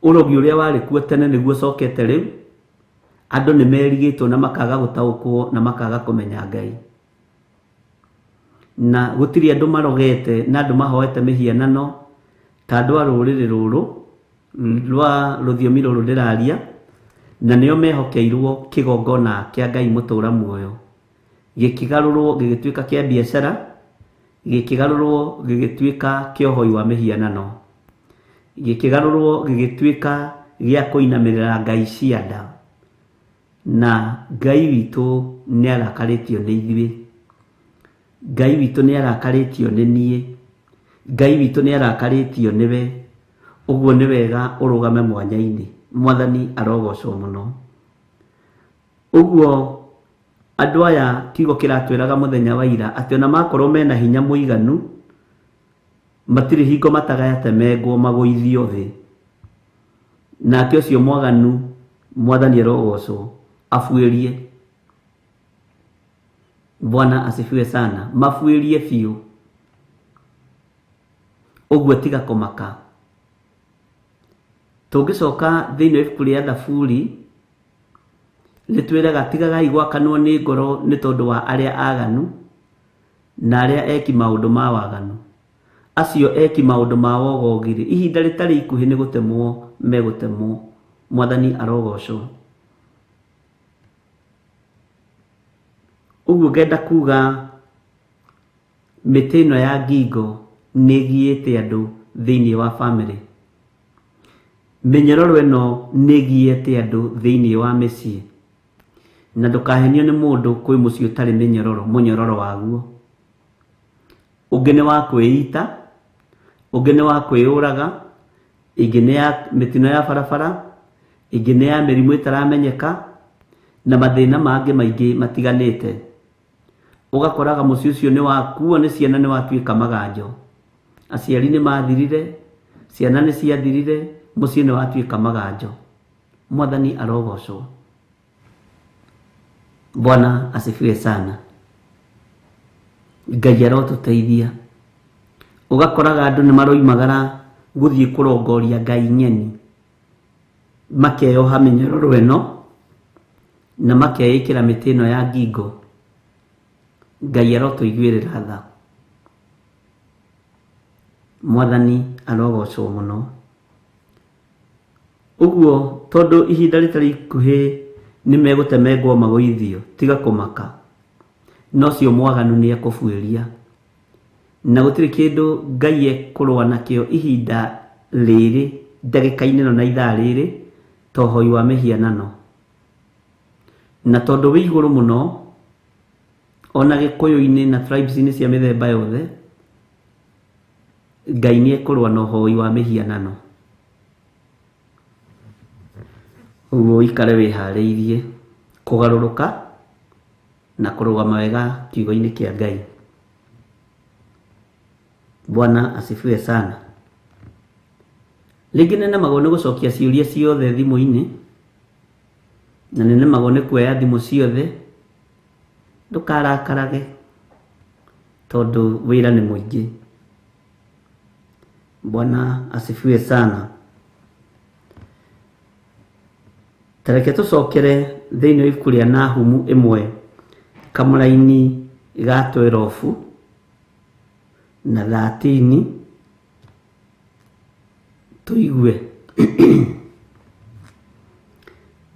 ũrogi ũrĩa warĩ kuo tene nĩguo ũcokete rĩu. Andũ nĩ merigĩtwo na makaga gũtaũkwo na makaga kũmenya Ngai. Na gũtirĩ andũ marogete na andũ mahoete mĩhianano ta andũ a rũrĩrĩ rũrũ rwa rũthiomi rũrũ ndĩraria, na nĩo mehokeirwo kĩgongona kĩa Ngai mũtũra muoyo, gĩkĩgarũrwo gĩgĩtuĩka kĩa biacara, gĩkĩgarũrwo gĩgĩtuĩka kĩohoi wa mĩhianano, gĩkĩgarũrwo gĩgĩtuĩka gĩa kũinamĩrĩra ngai cia nda, na Ngai witũ nĩ arakarĩtio nĩ ithuĩ, Ngai witũ nĩ arakarĩtio nĩ niĩ, Ngai witũ nĩ arakarĩtio nĩwe. Ũguo nĩ wega ũrũgame mwanya-inĩ. Mwathani arogocwo mũno. Ũguo andũ aya kiugo kĩratwĩraga mũthenya wa ira atĩ ona makorwo mena hinya mũiganu, matirĩ hingo matagayate mengwo magũithio thĩ. Nake ũcio mwaganu Mwathani arogocwo afuĩrie. Bwana asifiwe sana. Mafuĩrie biũ. Ũguo tiga kũmaka. Tũngĩcoka thĩinĩ wa ibuku rĩa Thaburi rĩtwĩraga tigagai gwakanwo nĩ ngoro nĩ tondũ wa arĩa aganu na arĩa eki maũndũ ma waganu. Acio eki maũndũ ma wogogire ihinda rĩtarĩ ikuhĩ nĩ gũtemwo megũtemwo. Mwathani arogocwo. Ũguo ngenda kuga mĩtĩ ĩno ya ngingo nĩ ĩgiĩte andũ thĩinĩ wa bamĩrĩ. Mĩnyororo ĩno nĩ ĩgiĩte andũ thĩinĩ wa mĩciĩ. Na ndũkahenio nĩ mũndũ kwĩ mũciĩ ũtarĩ mĩnyororo, mũnyororo waguo. Ũngĩ nĩ wa kwĩita, ũngĩ nĩ wa kwĩyũraga, ĩngĩ nĩ ya mĩtino ya barabara, ĩngĩ nĩ ya mĩrimũ ĩtaramenyeka, na mathĩna mangĩ maingĩ matiganĩte. Ũgakoraga mũciĩ ũcio nĩ wakuo nĩ ciana, nĩ watuĩka maganjo. Aciari nĩ mathirire, ciana nĩ ciathirire, mũciĩ nĩ watuĩka maganjo. Mwathani arogocwo. Bwana asifiwe sana. Ngai arotũteithia. Ũgakoraga andũ nĩ maroimagara gũthiĩ kũrongoria Ngai nyeni, makeyoha mĩnyororo ĩno na makeĩkĩra mĩtĩ ĩno ya ngingo. Ngai arotũiguĩrĩra tha. Mwathani arogocwo mũno. Ũguo tondũ ihinda rĩtarĩ ikuhĩ nĩ megũtemengwo magũithio, tiga kũmaka. No cio mwaganu nĩ ekũbuĩria. Na gũtirĩ kĩndũ Ngai ekũrũa nakĩo ihinda rĩrĩ, ndagĩka-inĩ ĩno na ithaa rĩrĩ, tohoi wa mĩhianano. Na tondũ wĩ igũrũ mũno, ona Gĩkũyũ-inĩ na tribes-inĩ cia mĩthemba yothe, Ngai nĩ ekũrũa na ũhoi wa mĩhianano. Ũguo ikare wĩharĩirie kũgarũrũka na kũrũgama wega kiugo-inĩ kĩa Ngai. Bwana asifiwe sana. Rĩngĩ nĩnemagwo nĩ gũcokia ciũria ciothe thimũ-inĩ, na nĩnemagwo nĩ kuoya thimũ ciothe. Ndũkarakarage tondũ wĩra nĩ mũingĩ. Bwana asifiwe sana. Tareke tũcokere thĩinĩ wa ibuku rĩa Nahumu 1 kamũra-inĩ ga 12 na 13 tũigue.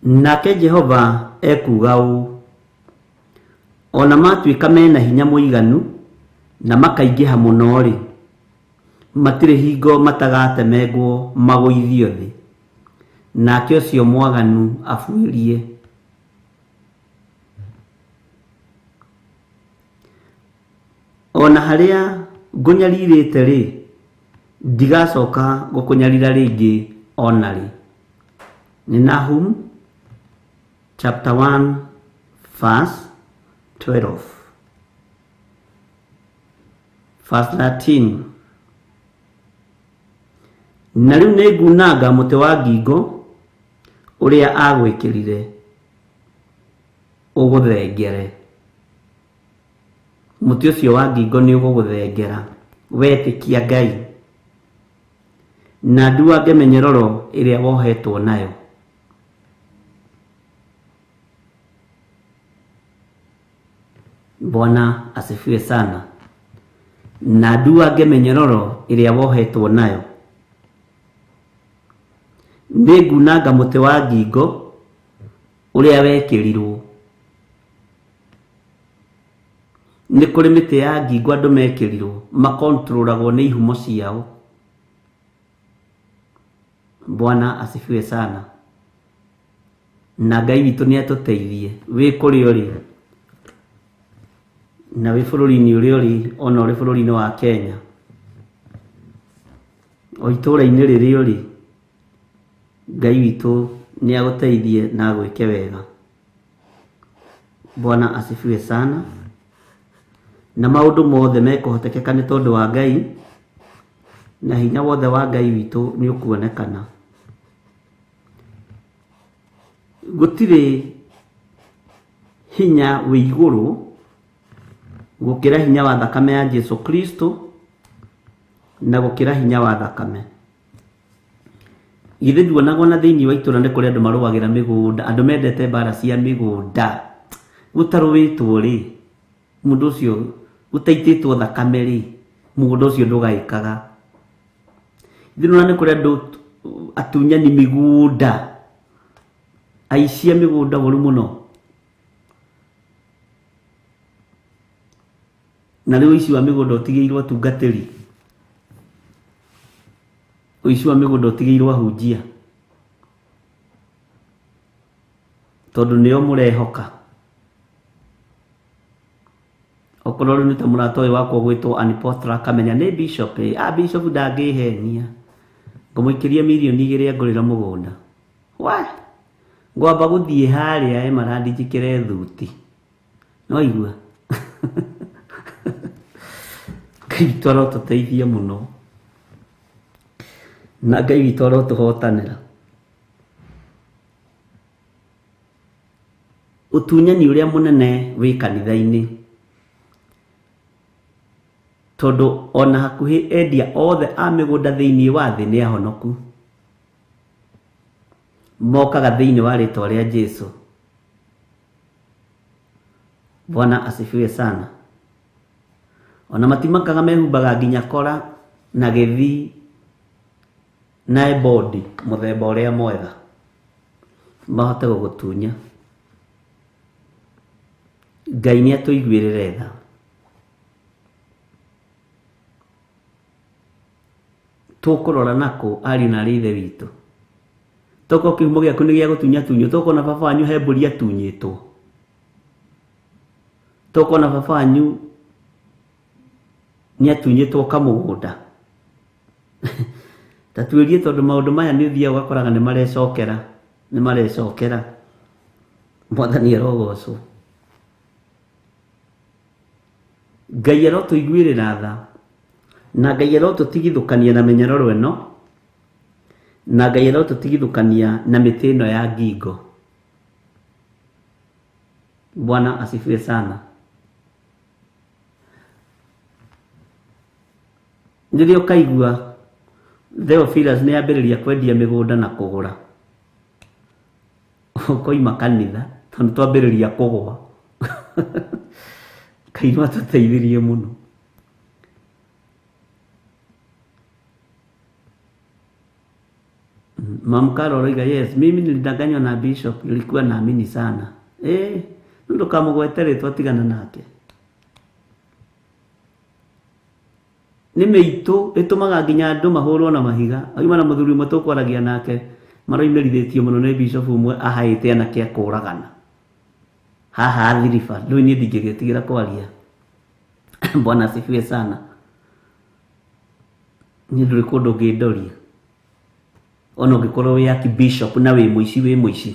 Nake Jehova ekuga ũũ: ona matuĩka mena hinya mũiganu na makaingĩha mũno-rĩ, matirĩ hingo matagatemengwo magũithio thĩ. Nake ũcio mwaganu afuĩrie. Ona harĩa ngũnyarirĩte-rĩ, ndigacoka gũkũnyarira rĩngĩ ona rĩ. Nĩ Nahum chapter 1 verse 12. Verse 13. Na rĩu nĩngunanga mũtĩ wa ngingo ũrĩa agwĩkĩrire ũgũthengere. Mũtĩ ũcio wa ngingo nĩ ũgũgũthengera wetĩkia Ngai, na nduange mĩnyororo ĩrĩa wohetwo nayo. Bwana asifiwe sana. Na nduange mĩnyororo ĩrĩa wohetwo nayo. Nĩngunanga mũtĩ wa ngingo ũrĩa wekĩrirwo. nĩ kũrĩ mĩtĩ ya ngingo andũ mekĩrirwo makontrolagwo nĩ ihumo ciao. Bwana asifiwe sana. Na Ngai witũ nĩ atũteithie wĩ kũrĩ ũrĩ na wĩ bũrũri-inĩ ũrĩa ũrĩ ona ũrĩ bũrũri-inĩ wa Kenya o itũũra-inĩ rĩrĩa ũrĩ, Ngai witũ nĩ agũteithie na agwĩke wega. Bwana asifiwe sana. Na maũndũ mothe mekũhotekeka nĩ tondũ wa Ngai, na hinya wothe wa Ngai witũ nĩ ũkuonekana. Gũtirĩ hinya wĩ igũrũ gũkĩra hinya wa thakame ya Jesu Kristo na gũkĩra hinya wa thakame. Githĩ nduonagwo na thĩinĩ wa itũũra nĩ kũrĩ andũ marũagĩra mĩgũnda, andũ mendete mbara cia mĩgũnda, gũtarũĩtwo rĩ, mũndũ ũcio gũtaitĩtwo thakame rĩ, mũgũnda ũcio ndũgaĩkaga. Githĩ nĩwona nĩ kũrĩ andũ atunyani mĩgũnda, aici a mĩgũnda ũru mũno, na rĩu ũici wa mĩgũnda ũtigĩirwo atungatĩri, ũici wa mĩgũnda ũtigĩirwo ahunjia, tondũ nĩo mũrehoka. Okorwo rĩu nĩ ta mũrata ũyũ wakwa gwĩtwo Anipotra akamenya nĩ bishop, bishop ndangĩhenia, ngũmũikĩria mirioni 2 ngũrĩra mũgũnda. Ngwamba gũthiĩ harĩa marandi njĩkĩre thuti, no igua Ngai witũ arotũteithia mũno, na Ngai witũ arotũhotanĩra. Ũtunyani ũrĩa mũnene wĩ kanitha-inĩ, tondũ ona hakuhĩ endia othe a mĩgũnda thĩinĩ wa thĩ nĩ ahonoku, mokaga thĩinĩ wa rĩtwa rĩa Jesu. Bwana asifiwe sana. Ona matimakaga mehumbaga nginya kora na gĩthii na ebodi mũthemba ũrĩa mwega, mahote gũgũtunya. Ngai nĩ atũiguĩrĩre tha. Tũkũrora nakũ ari na ithe witũ? Toko kihumo gĩaku nĩ gĩa gũtunyatunywo, toko na baba wanyu he mbũri atunyĩtwo, toko na baba wanyu nĩ atunyĩtwo kamũgũnda. Tatuĩrie tondũ maũndũ maya nĩ ũthiaga ũgakoraga nĩ marecokera. Mwathani arogocwo. Ngai arotũiguĩrĩra tha, na Ngai arotũtigithũkania na mĩnyororo ĩno, na Ngai arotũtigithũkania na mĩtĩ ĩno ya ngingo. Bwana asifiwe sana. Rĩrĩa ũkaigua Theophilus nĩ ambĩrĩria kwendia mĩgũnda na kũgũra, ũkoima kanitha tondũ twambĩrĩria kũgũa. Ngai no atũteithĩrie mũno. Mam Carol oiga, yes, mimi nilidanganywa na bishop, nilikuwa naamini sana. Ndũkamũgwete rĩtwa, tigana nake. Nĩ mĩitũ ĩtũmaga nginya andũ mahũrwo na mahiga. Auma na mũthuri ũmwe tũkwaragia nake, maroimĩrithĩtio mũno nĩ bishop ũmwe ahaĩte anake akũragana haha Thiriba. Rĩu niĩ ndingĩgĩtigĩra kwaria. Bwana asifiwe sana. Niĩ ndũrĩ kũndũ ngĩndoria. Ona ũngĩkorwo wĩ archbishop na wĩ mũici,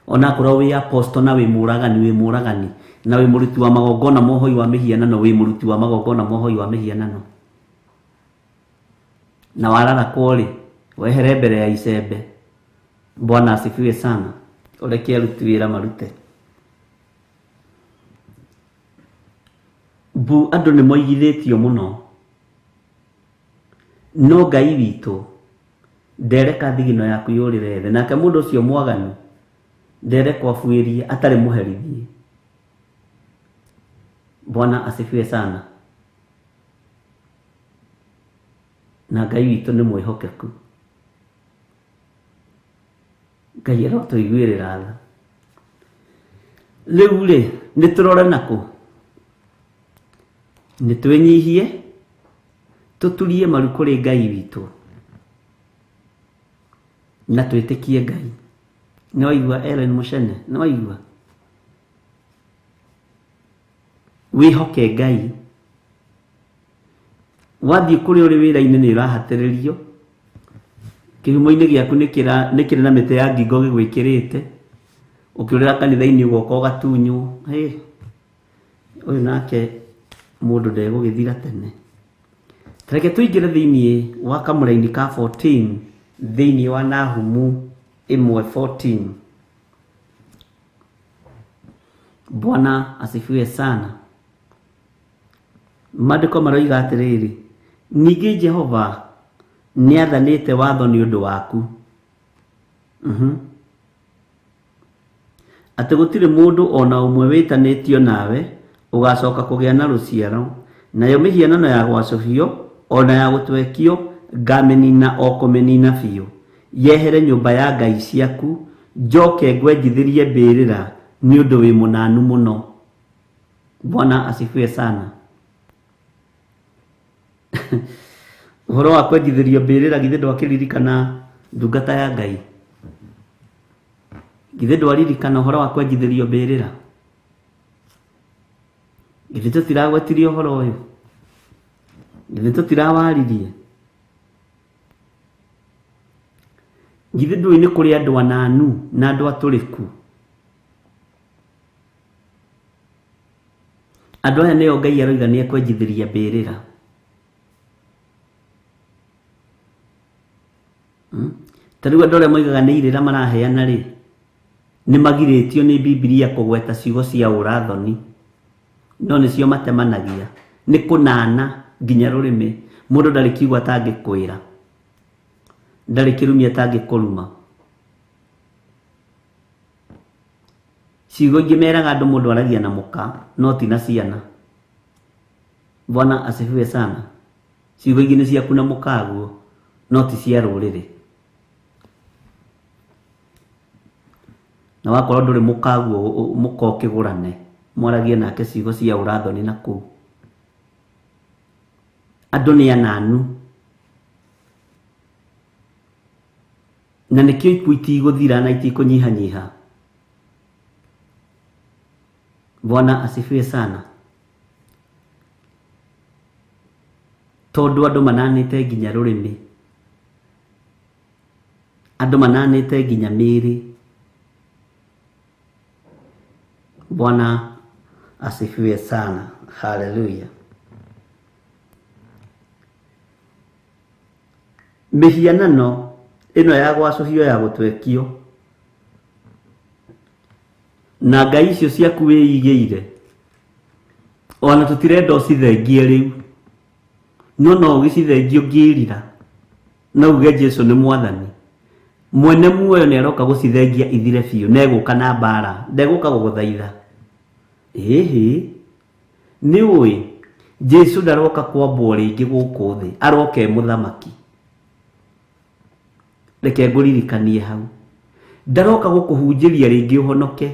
ona akorwo wĩ apostle na wĩ mũragani, na wĩ mũruti wa magongona mohoi wa mĩhianano, wĩ mũruti wa magongona mohoi wa mĩhianano, na wararakwo rĩ, wehere mbere ya icembe. Bwana asifiwe sana. Ũreke aruti wĩra marute. Andũ nĩ moigithĩtio mũno, no Ngai witũ ndereka thigino yaku yũrĩre thĩ, nake mũndũ ũcio mwaganu ndereka abuĩrie atarĩ mũherithie. Bwana asifiwe sana. Na Ngai witũ nĩ mwĩhokeku. Ngai arotũiguĩrĩra tha. Riu ri niturora naku nitwenyihie tuturie maru kuri Ngai witu na twitikie Ngai. No igua Ellen Mushene, no igua wihoke Ngai. Wathii kuri uri wira-ini ni urahatiririo kihumo-ini giaku nikiri na mite ya ngingo gigwikirite ukiurira kanitha-ini ugoka ugatunyu uyu nake mundu ndegugithira tene. Tareke tuingire thiini wa kamuraini ka 14 thiini wa Nahumu 1:14. Bwana asifiwe sana. Maandiko maroiga atiriri, ningi Jehova niathanite watho ni undu waku ati gutire mundu ona umwe witanitio nawe ugacoka kugia na ruciaro, nayo mihianano ya gwacũhio ona ya gutwekio ngamenina o kumenina biũ. Yehere nyumba ya Ngai ciaku, njoke ngwenjithirie mbĩrĩra ni undu wi munanu muno. Bwana asifiwe sana. Uhoro wa kwenjithirio mbĩrĩra githĩ ndwakiririkana ndungata ya Ngai? Githĩ ndwaririkana uhoro wa kwenjithirio mbĩrĩra? Githĩ tutiragwetirie uhoro uyu? Githĩ tutirawaririe? Githĩ ndũĩ nĩ kũrĩ andũ ananu na andũ atũrĩku? Andũ aya nĩo Ngai aroiga nĩ ekwenjithiria mbĩrĩra. Tarĩu andũ arĩa moigaga nĩ irĩra maraheana rĩ, nĩ magirĩtio nĩ Bibilia kũgweta ciugo cia ũrathoni, no nĩcio matemanagia. Nĩ kũnana nginya rũrĩmĩ. Mũndũ ndarĩ kiugo atangĩkwĩra, ndarĩ kĩrumi atangĩkũruma. Ciugo ingĩ meraga andũ mũndũ aragia na mũka no ti na ciana. Bwana asifiwe sana. Ciugo ingĩ nĩ ciaku na mũkaguo no ti cia rũrĩrĩ. Na wakorwo ndũrĩ mũkaguo mũka ũkĩgũrane mwaragie nake ciugo cia ũrathoni na kũu. Andũ nĩ ananu na nĩkĩo ikuũ itigũthira na itikũnyihanyiha. Bwana asifiwe sana. Tondu andũ mananĩte nginya rũrĩmĩ, andũ mananĩte nginya mĩĩrĩ. Bwana asifiwe sana. Haleluya. Mihianano ino ya gwacũhio ya gũtwekio na ngai icio ciaku wĩigĩire ona tũtirenda ũcithengie rĩu, no ũgĩcithengia ũngĩrira na uge Jesu nĩ mwathani. Mwene muoyo nĩ aroka gũcithengia ithire biũ, na egũka na mbara, ndegũka gũgũthaitha. Nĩ ũĩ Jesu ndaroka kwambwo rĩngĩ gũkũ thĩ, aroka e mũthamaki. Reke ngũririkanie hau, ndaroka gũkũhunjĩria rĩngĩ ũhonoke.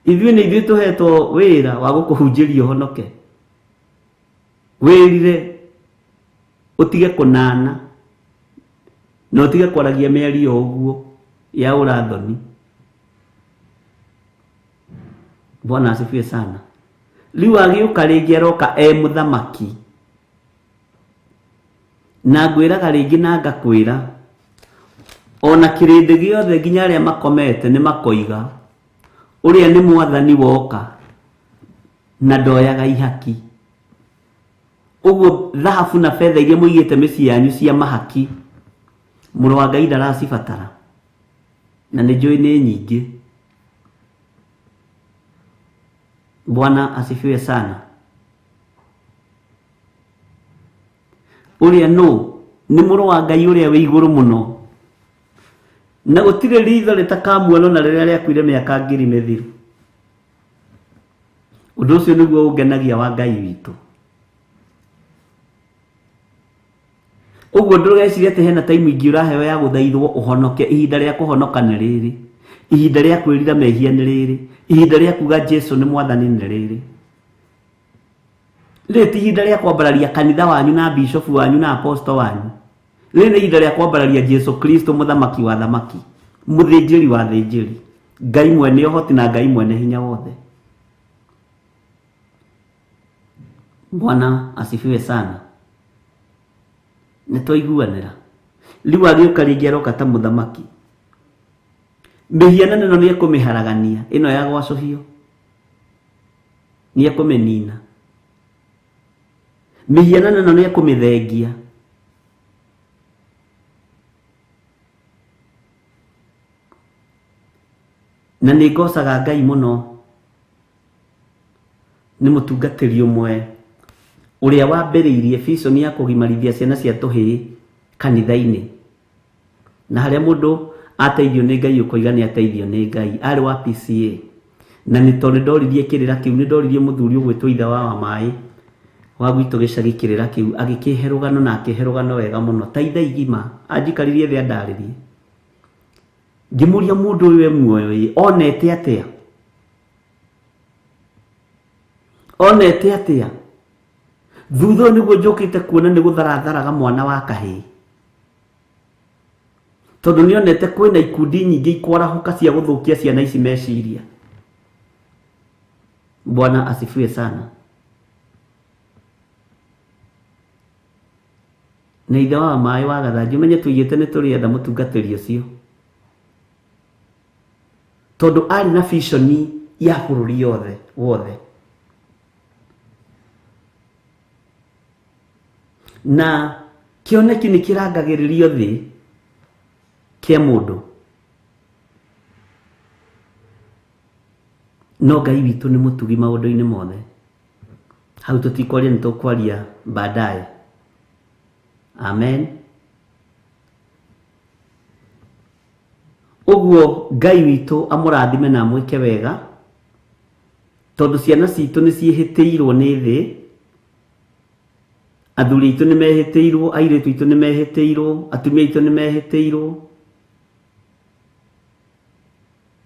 Ithuĩ nĩ ithuĩ tũhetwo wĩra wa gũkũhunjĩria ũhonoke. Wĩrire ũtige kũnana na ũtige kwaragia mĩario ũguo ya ũrathoni. Bwana asifiwe sana. Rĩu agĩũka rĩngĩ aroka e mũthamaki, na ngwĩraga rĩngĩ na ngakwĩra ona kĩrĩndĩ gĩothe nginya arĩa makomete nĩ makoiga ũrĩa nĩ mwathani woka na ndoyaga ihaki. Ũguo thahabu na betha iria mũigĩte mĩciĩ yanyu cia mahaki, mũrũ wa Ngai ndaracibatara, na nĩ njũĩ nĩ nyingĩ. Bwana asifiwe sana. Ũrĩa nĩ mũrũ wa Ngai ũrĩa wĩ igũrũ mũno, na gũtirĩ ritho rĩtakamuona na rĩrĩa rĩakuire mĩaka 2000 mĩthiru. Ũndũ ũcio nĩguo ũngenagia wa Ngai witũ. Ũguo ndũgecirie atĩ hena time ingĩ ũraheo ya gũthaithwo ũhonoke. Ihinda rĩa kũhonoka nĩ rĩrĩ. ihinda rĩa kwĩrira mehia nĩ rĩrĩ, ihinda rĩa kuga Jesu nĩ mwathani nĩ rĩrĩ. Rĩrĩ ti ihinda rĩa kwambararia kanitha wanyu na bishop wanyu na apostle wanyu. Rĩrĩ nĩ ihinda rĩa kwambararia Jesu Kristo mũthamaki wa thamaki, mũthĩnjĩri wa thĩnjĩri, Ngai mwene ũhoti na Ngai mwene hinya wothe. Bwana asifiwe sana. Nĩtwaiguanĩra. Rĩu agĩũka rĩngĩ aroka ta mũthamaki. Mĩhianano ĩno nĩ ekũmĩharagania, ĩno ya gwacũhio nĩ ekũmĩnina. Mĩhianano ĩno nĩ ekũmĩthengia. Na nĩ ngocaga Ngai mũno nĩ mũtungatĩri ũmwe ũrĩa wambĩrĩirie vision ya kũgimarithia ciana cia tũhĩĩ kanitha-inĩ. Na harĩa mũndũ ateithio nĩ Ngai ũkoiga nĩ ateithio nĩ Ngai, arĩ wa PCA. Na nĩ tondũ ndoririe kĩrĩra kĩu, nĩ ndoririe mũthuri ũgwĩtwo ithe wa Maĩ wa gwitũ gĩcagi kĩrĩra kĩu, agĩkĩhe rũgano na akĩhe rũgano wega mũno ta itha igima, anjikaririe thĩ andarĩrie. Ngĩmũria mũndũ ũyũ muoyo onete atĩa, onete atĩa. Thutha nĩguo njũkĩte kuona nĩ gũtharatharaga mwana wa kahĩĩ, tondũ nĩonete kwĩna ikundi nyingĩ ikwarahũka cia gũthũkia ciana ici meciria. Bwana asifiwe sana. Na ithe wa Maĩ wa Gathanju, menye tũigĩte nĩ tũrĩetha mũtungatĩri ũcio, tondũ arĩ na vision ya bũrũri wothe. Na kĩoneki nĩ kĩrangagĩrĩrio thĩ kĩa mũndũ, no Ngai witũ nĩ mũtugi maũndũ-inĩ mothe. Hau tũtikwaria, nĩ tũkwaria baadaye. Amen. Ũguo Ngai witũ amũrathime na amwĩke wega, tondũ ciana citũ nĩ ciĩhĩtĩirwo nĩ thĩ. Athuri aitũ nĩ mehĩtĩirwo, airĩtu aitũ nĩ mehĩtĩirwo, atumia aitũ nĩ mehĩtĩirwo.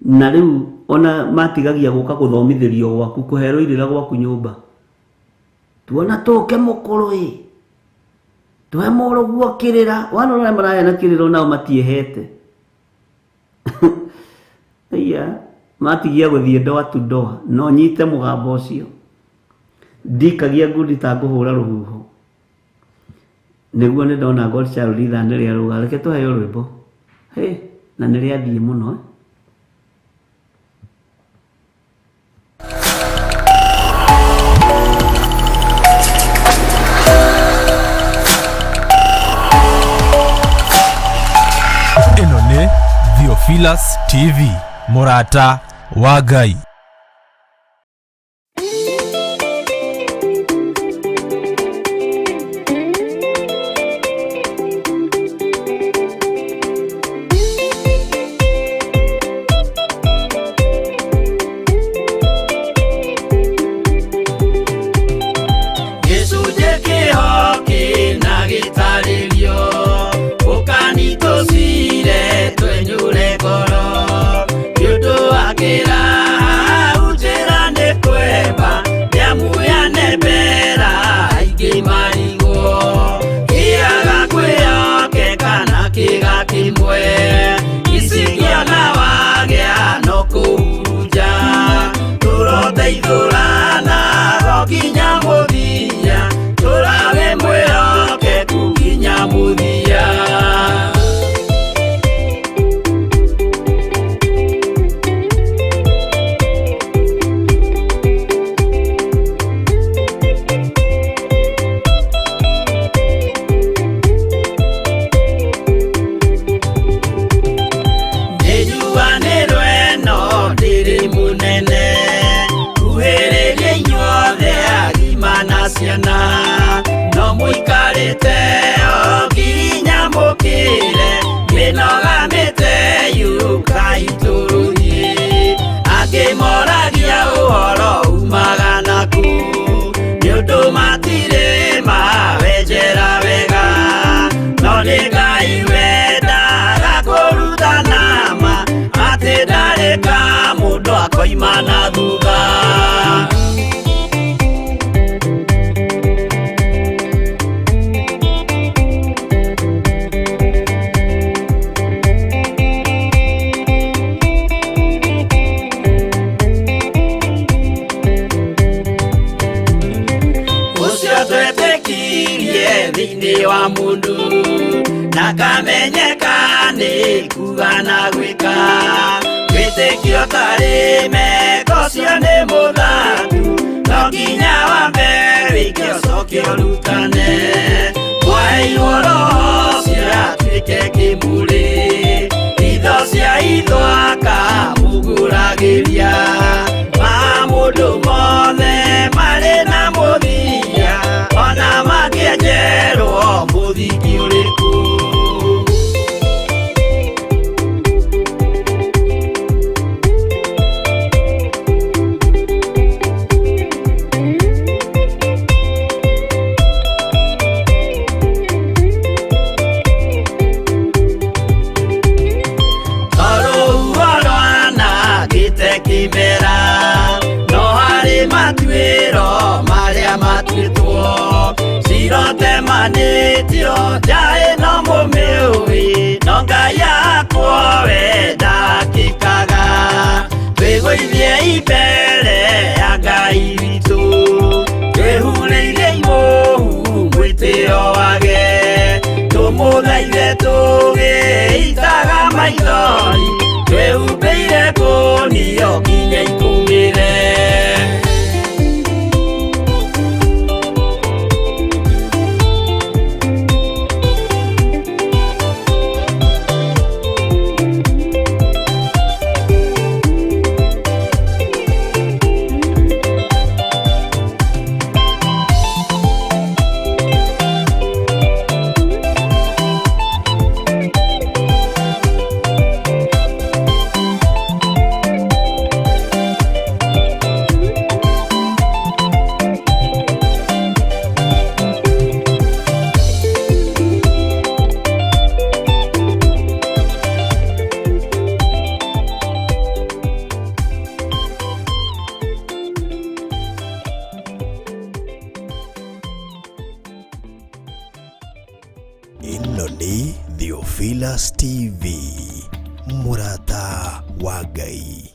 Na rĩu ona matigagia gũka gũthomithĩrio gwaku, kũherwo irĩra gwaku nyũmba. Tuona tũke mũkũrũ tuhe mũrũguo kĩrĩra, wanona maraya na kĩrĩra nao matiehete. Aya matigia gũthiĩ ndoa tu ndoa, no nyite mũgambo ũcio ndikagia ngundi ta ngũhũra rũhuho. Nĩguo nĩ ndona God shall lead nĩ rĩa rũga, reke tũheo rwĩmbo na nĩ rĩathiĩ mũno. Ĩno nĩ Theophilus TV, mũrata wa Ngai. Twenyure ngoro, nĩ ũndũ wa kĩraha waima na thutha. Thĩinĩ wa mũndũ na kamenyeka nĩ kuga na gwĩka, wĩtĩkio tarĩ meko cio nĩ mũthatu, no nginya wambe wĩke ũcoke ũrutane, waheirwo roho cio atuĩke kĩmũrĩ, itho cia ithwaka mũguragĩria, ma mũndũ mothe marĩ na mũthia, ona mangĩenjerwo mũthingi ũrĩkũ. Kĩmera no harĩ matuĩro marĩa matuĩtwo, cirotemanĩtio njaĩ no mũmĩũĩ, no Ngai akwo we ndakĩkaga, twĩgũithie imbere ya Ngai witũ, twĩhurĩire imũhu mwĩtĩo wage, tũmũthaithe tũgĩitaga maithori, twĩhumbĩire ngũnio nginya ikumĩre. Ĩno nĩ Theophilus TV, mũrata wa Ngai.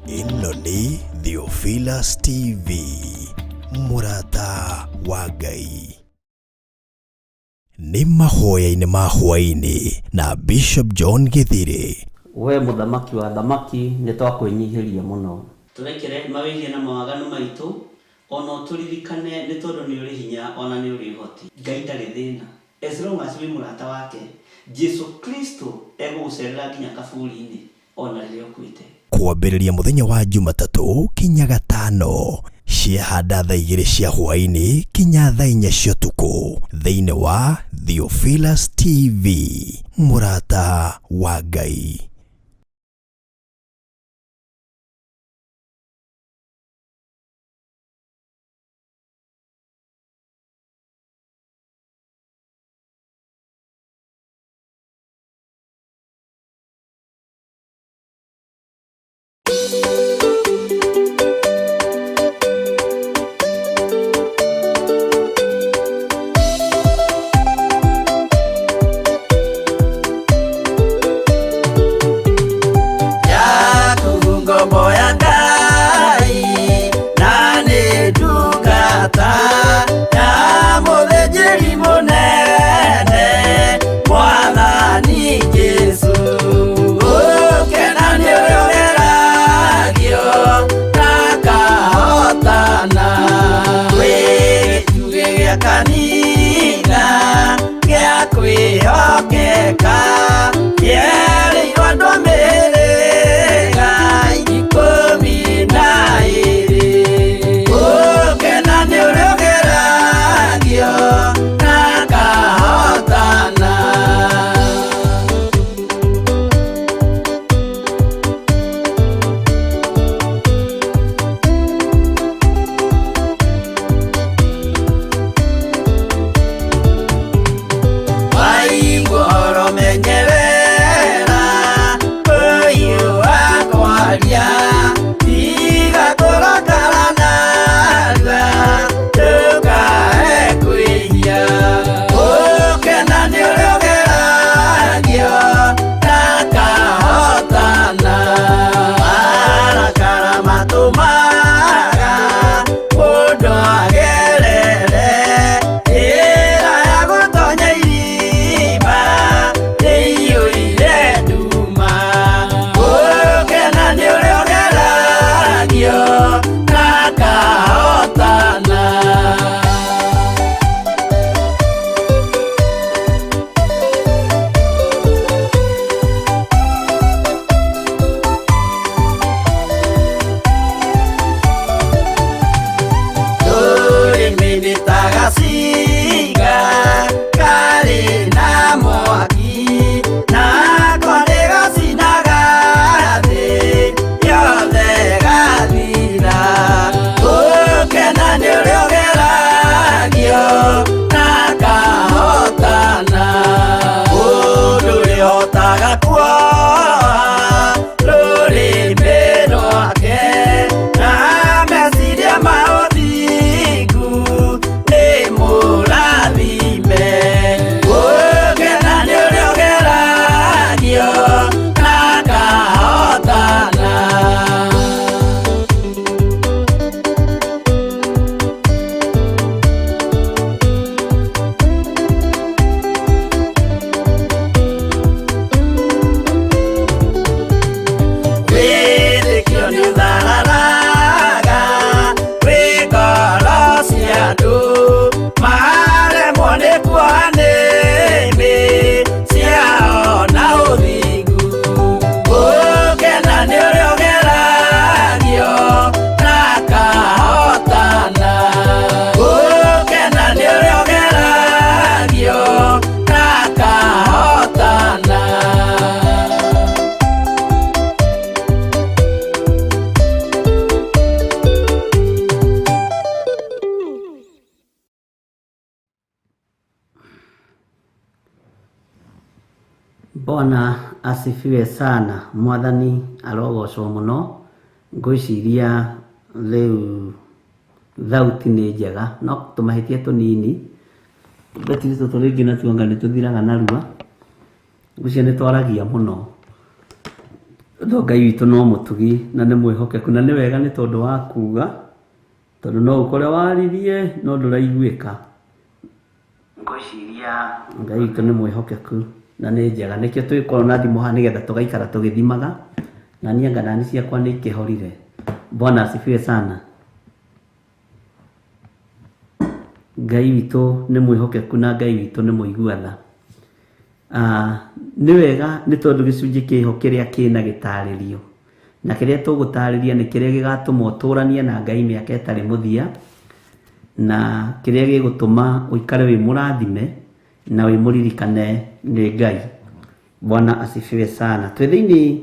Ĩno nĩ Theophilus TV, mũrata wa Ngai. Nĩ mahoya-inĩ ma hwaĩ-inĩ na Bishop John Githiri. We mũthamaki wa thamaki nĩ twakwĩnyihĩria mũno, tũrekere mawĩgie na mawaganu maitũ, ona tũririkane nĩ tondũ nĩ ũrĩ hinya ona nĩ ũrĩ ũhoti. Ngai ndarĩ thĩna, as long as wĩ mũrata wake, Jesu Kristo egũgũcerera nginya kaburi-inĩ ona rĩrĩa ũkuĩte. Kwambĩrĩria mũthenya wa Jumatatũ kinya Gatano, ciahanda thaa 2 cia hwaĩ-inĩ kinya thaa 4 cia ũtukũ, thĩinĩ wa Theophilus TV, mũrata wa Ngai. ngombo ya Ngai na nĩ ndungata ya mũthĩnjĩri mũnene Mwathani Jesũ. Ũkena nĩ ũrĩogeragio na kahotana, gĩtugĩ gĩa kanitha gĩa kwĩhokeka kĩerĩirwo andũ a mĩhĩrĩga 12. Ũkena nĩ ũrĩogeragio na kahotana. Waigũrwo menyerera ũyũ wakwaria, tiga kũrakara narua ndũkae kwĩhia. Ũkena nĩ ũrĩogeragio na kahotana, marakara matũmaga mũndũ agerere njĩra ya gũtonya irima rĩiyũire nduma. Ũkena nĩ ũrĩogeragio na kahotana. Rũrĩmĩ nĩ ta gacinga karĩ na mwaki, nako nĩ gacinaga thĩ yothe gathira. Ũkena nĩ ũrĩogeragio na kahotana, mũndũ ũrĩhotaga kuoha rũrĩmĩ rwake na meciria ma ũthingu nĩ mũrathime. Ũkena nĩ ũrĩogeragio na kahotana. Wĩtĩkio nĩ ũthararaga wĩ ngoro cia andũ, maremwo nĩ kuoha nĩmĩ ciao na ũthingu. Ũkena nĩ ũrĩogeragio na kahotana. Ũkena nĩ ũrĩogeragio na kahotana. Bwana asifiwe sana. Mwathani arogocwo muno. Ngwĩciria rĩu thauti nĩ njega, no tũmahĩtia tũnini beti tũtũ rĩngĩ natuonga nĩ tũthiraga narua. Ngwĩciria nĩ twaragia mũno, tondũ Ngai witũ no mũtugi na nĩ mwĩhokeku, na nĩ wega nĩ tondũ wa kuga, tondũ no ũkore waririe no ndũraiguĩka. Ngwĩciria Ngai witũ nĩ mwĩhokeku na nĩ njega, nĩkĩo twĩkorwo na thimũ haha nĩgetha tũgaikara tũgĩthimaga, na niĩ anga nani ciakwa nĩ ikĩhorire. Bwana asifiwe sana. Ngai witũ nĩ mwĩhokeku na Ngai witũ nĩ mũiguatha. Nĩ wega nĩ tondũ gĩcunjĩ kĩho kĩrĩa kĩna gĩtarĩrio, na kĩrĩa tũgũtarĩria nĩ kĩrĩa gĩgatũma ũtũranie na Ngai mĩaka ĩtarĩ mũthia, na kĩrĩa gĩgũtũma ũikare wĩ mũrathime na wĩ mũririkane nĩ Ngai. Bwana asifiwe sana. Twĩ thĩinĩ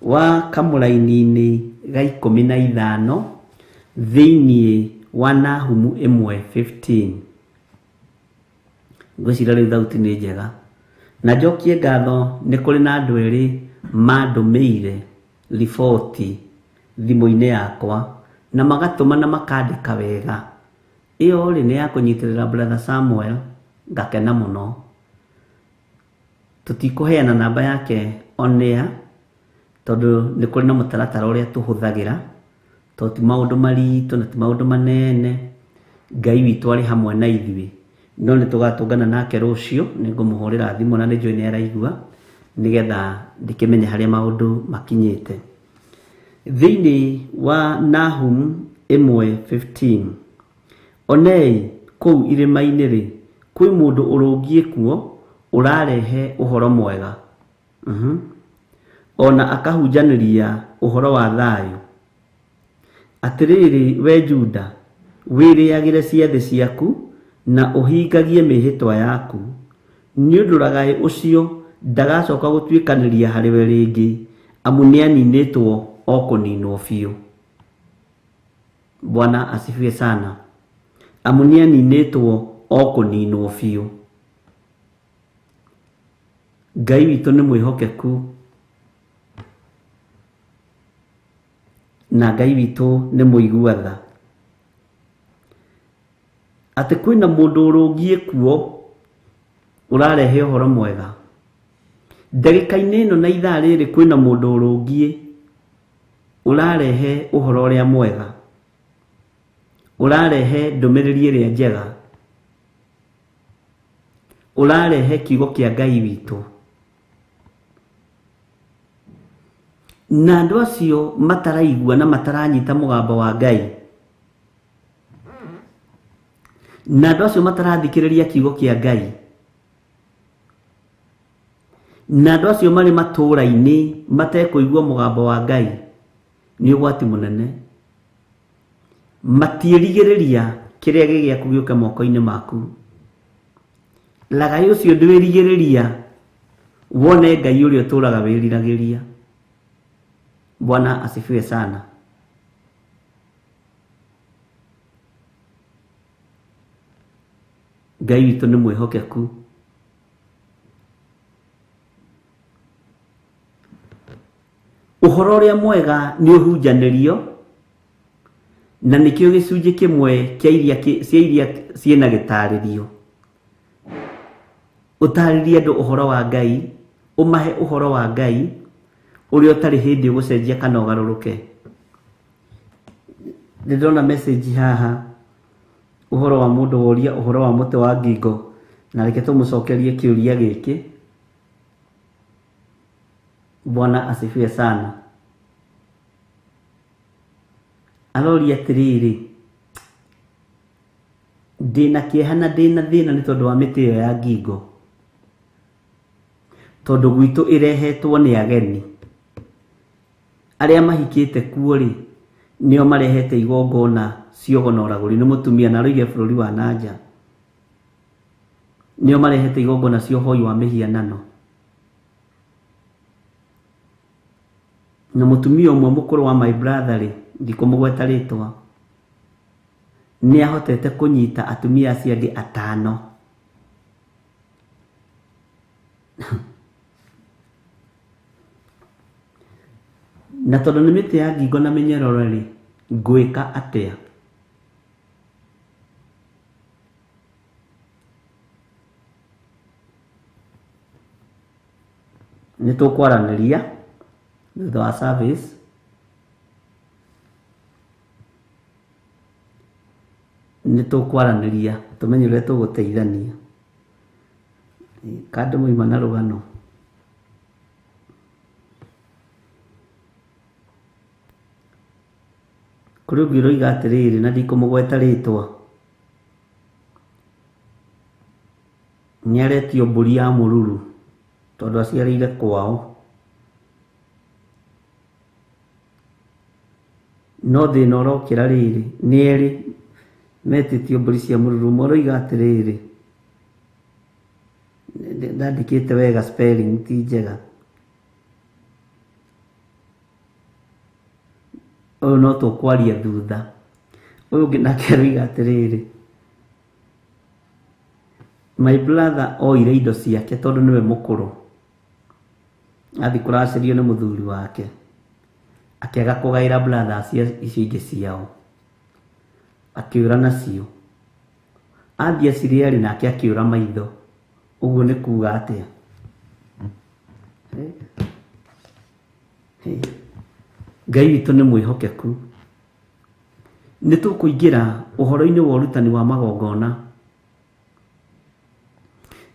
wa kamũraini-inĩ ga 15 thĩinĩ wa Nahumu 1:15. Ngwĩciria rĩu thauti nĩ njega, na njokie ngatho nĩ kũrĩ na andũ erĩ mandũmĩire riboti thimũ-inĩ yakwa na magatũma na makandĩka wega. Iyo rĩ nĩ ya kũnyitĩrĩra brother Samuel, ngakena mũno. Tutikũheana namba yake on air tondu ni kuri na mutaratara uria tuhuthagira to ti maundu maritu na ti maundu manene. Ngai witu ari hamwe na ithui no ni tugatungana nake rucio ningumuhurira thimu na ni join araigua nigetha ndikimenya haria maundu makinyite. Thiini wa Nahum 1:15 onei kou irima-ini ri kwi mundu urungie kuo urarehe uhoro mwega ona akahunjaniria uhoro wa thayu. Atiriri we Juda wiriagire ciathi ciaku na uhingagie mihitwa yaku ni undu ragai ucio ndagacoka gutwikaniria hariwe ringi amu nianinitwo okuninwo biu. Bwana asifiwe sana. Amu nianinitwo okuninwo biu. Ngai witu ni mwihokeku na Ngai witu ni muiguatha. Ati kwina mundu urungie kuo urarehe uhoro mwega. Ndagika-ini ino na ithaa riri kwina mundu urungie urarehe uhoro uria mwega, urarehe ndumiriri iria njega, urarehe kiugo kia Ngai witu. Na andu acio mataraigua na mataranyita mugambo wa Ngai, na andu acio matarathikiriria kiugo kia Ngai, na andu acio mari matura-ini matekuigua mugambo wa Ngai ni ugwati munene. Matiirigiriria kiria gigiaku giuke moko-ini maku. Lagai ucio ndwirigiriria wone Ngai uria uturaga wiriragiria. Bwana asifiwe sana. Ngai witu ni mwihokeku. Uhoro uria mwega ni uhunjanirio na nikio gicunji kimwe kia iria ciena gitaririo. Utaririe andu uhoro wa Ngai, umahe uhoro wa Ngai uria utari hindi gucenjia kana ugaruruke. Ndona message haha uhoro wa mundu woria uhoro wa muti wa ngingo na reke tumucokerie kiuria giki. Bwana asifiwe sana. Aroria atiriri, ndina kiehana ndina thina ni tondu wa miti iyo ya ngingo, tondu gwitu irehetwo ni ageni. Aria mahikite kuo ri nio marehete igongona ciogona uraguri ni mutumia na roige bururi wa nanja, nio marehete igongona cio hoi wa mihianano. Na mutumia umwe mukuru wa my brother ri ndikumugweta ritwa ni ahotete kunyita atumia acio angi 5 na tondu ni miti ya ngingo na minyororo ri ngwika atia? Ni tukwaraniria thutha wa service ni tukwaraniria tumenye uria tuguteithania kandu muima na rugano. Kuri ngiro igatiriri na ndikumugweta ritwa nyaretio mburi ya mururu tondu aciarire kwao, no thina urokira riri ni eri metitio mburi cia mururu. Moro igatiriri ndandikite wega spelling ti njega. Uyu no tukwaria thutha. Uyu ungi nake aroiga atiriri, my brother oire indo ciake tondu niwe mukuru, athi kuracirio ni muthuri wake, akiaga kugaira brothers icio ingi ciao, akiura nacio. Athia ciriari nake akiura maitho. Uguo ni kuga atia? Ngai witũ nĩ mwĩhokeku. Nĩ tũkũingĩra ũhoro-inĩ wa ũrutani wa magongona,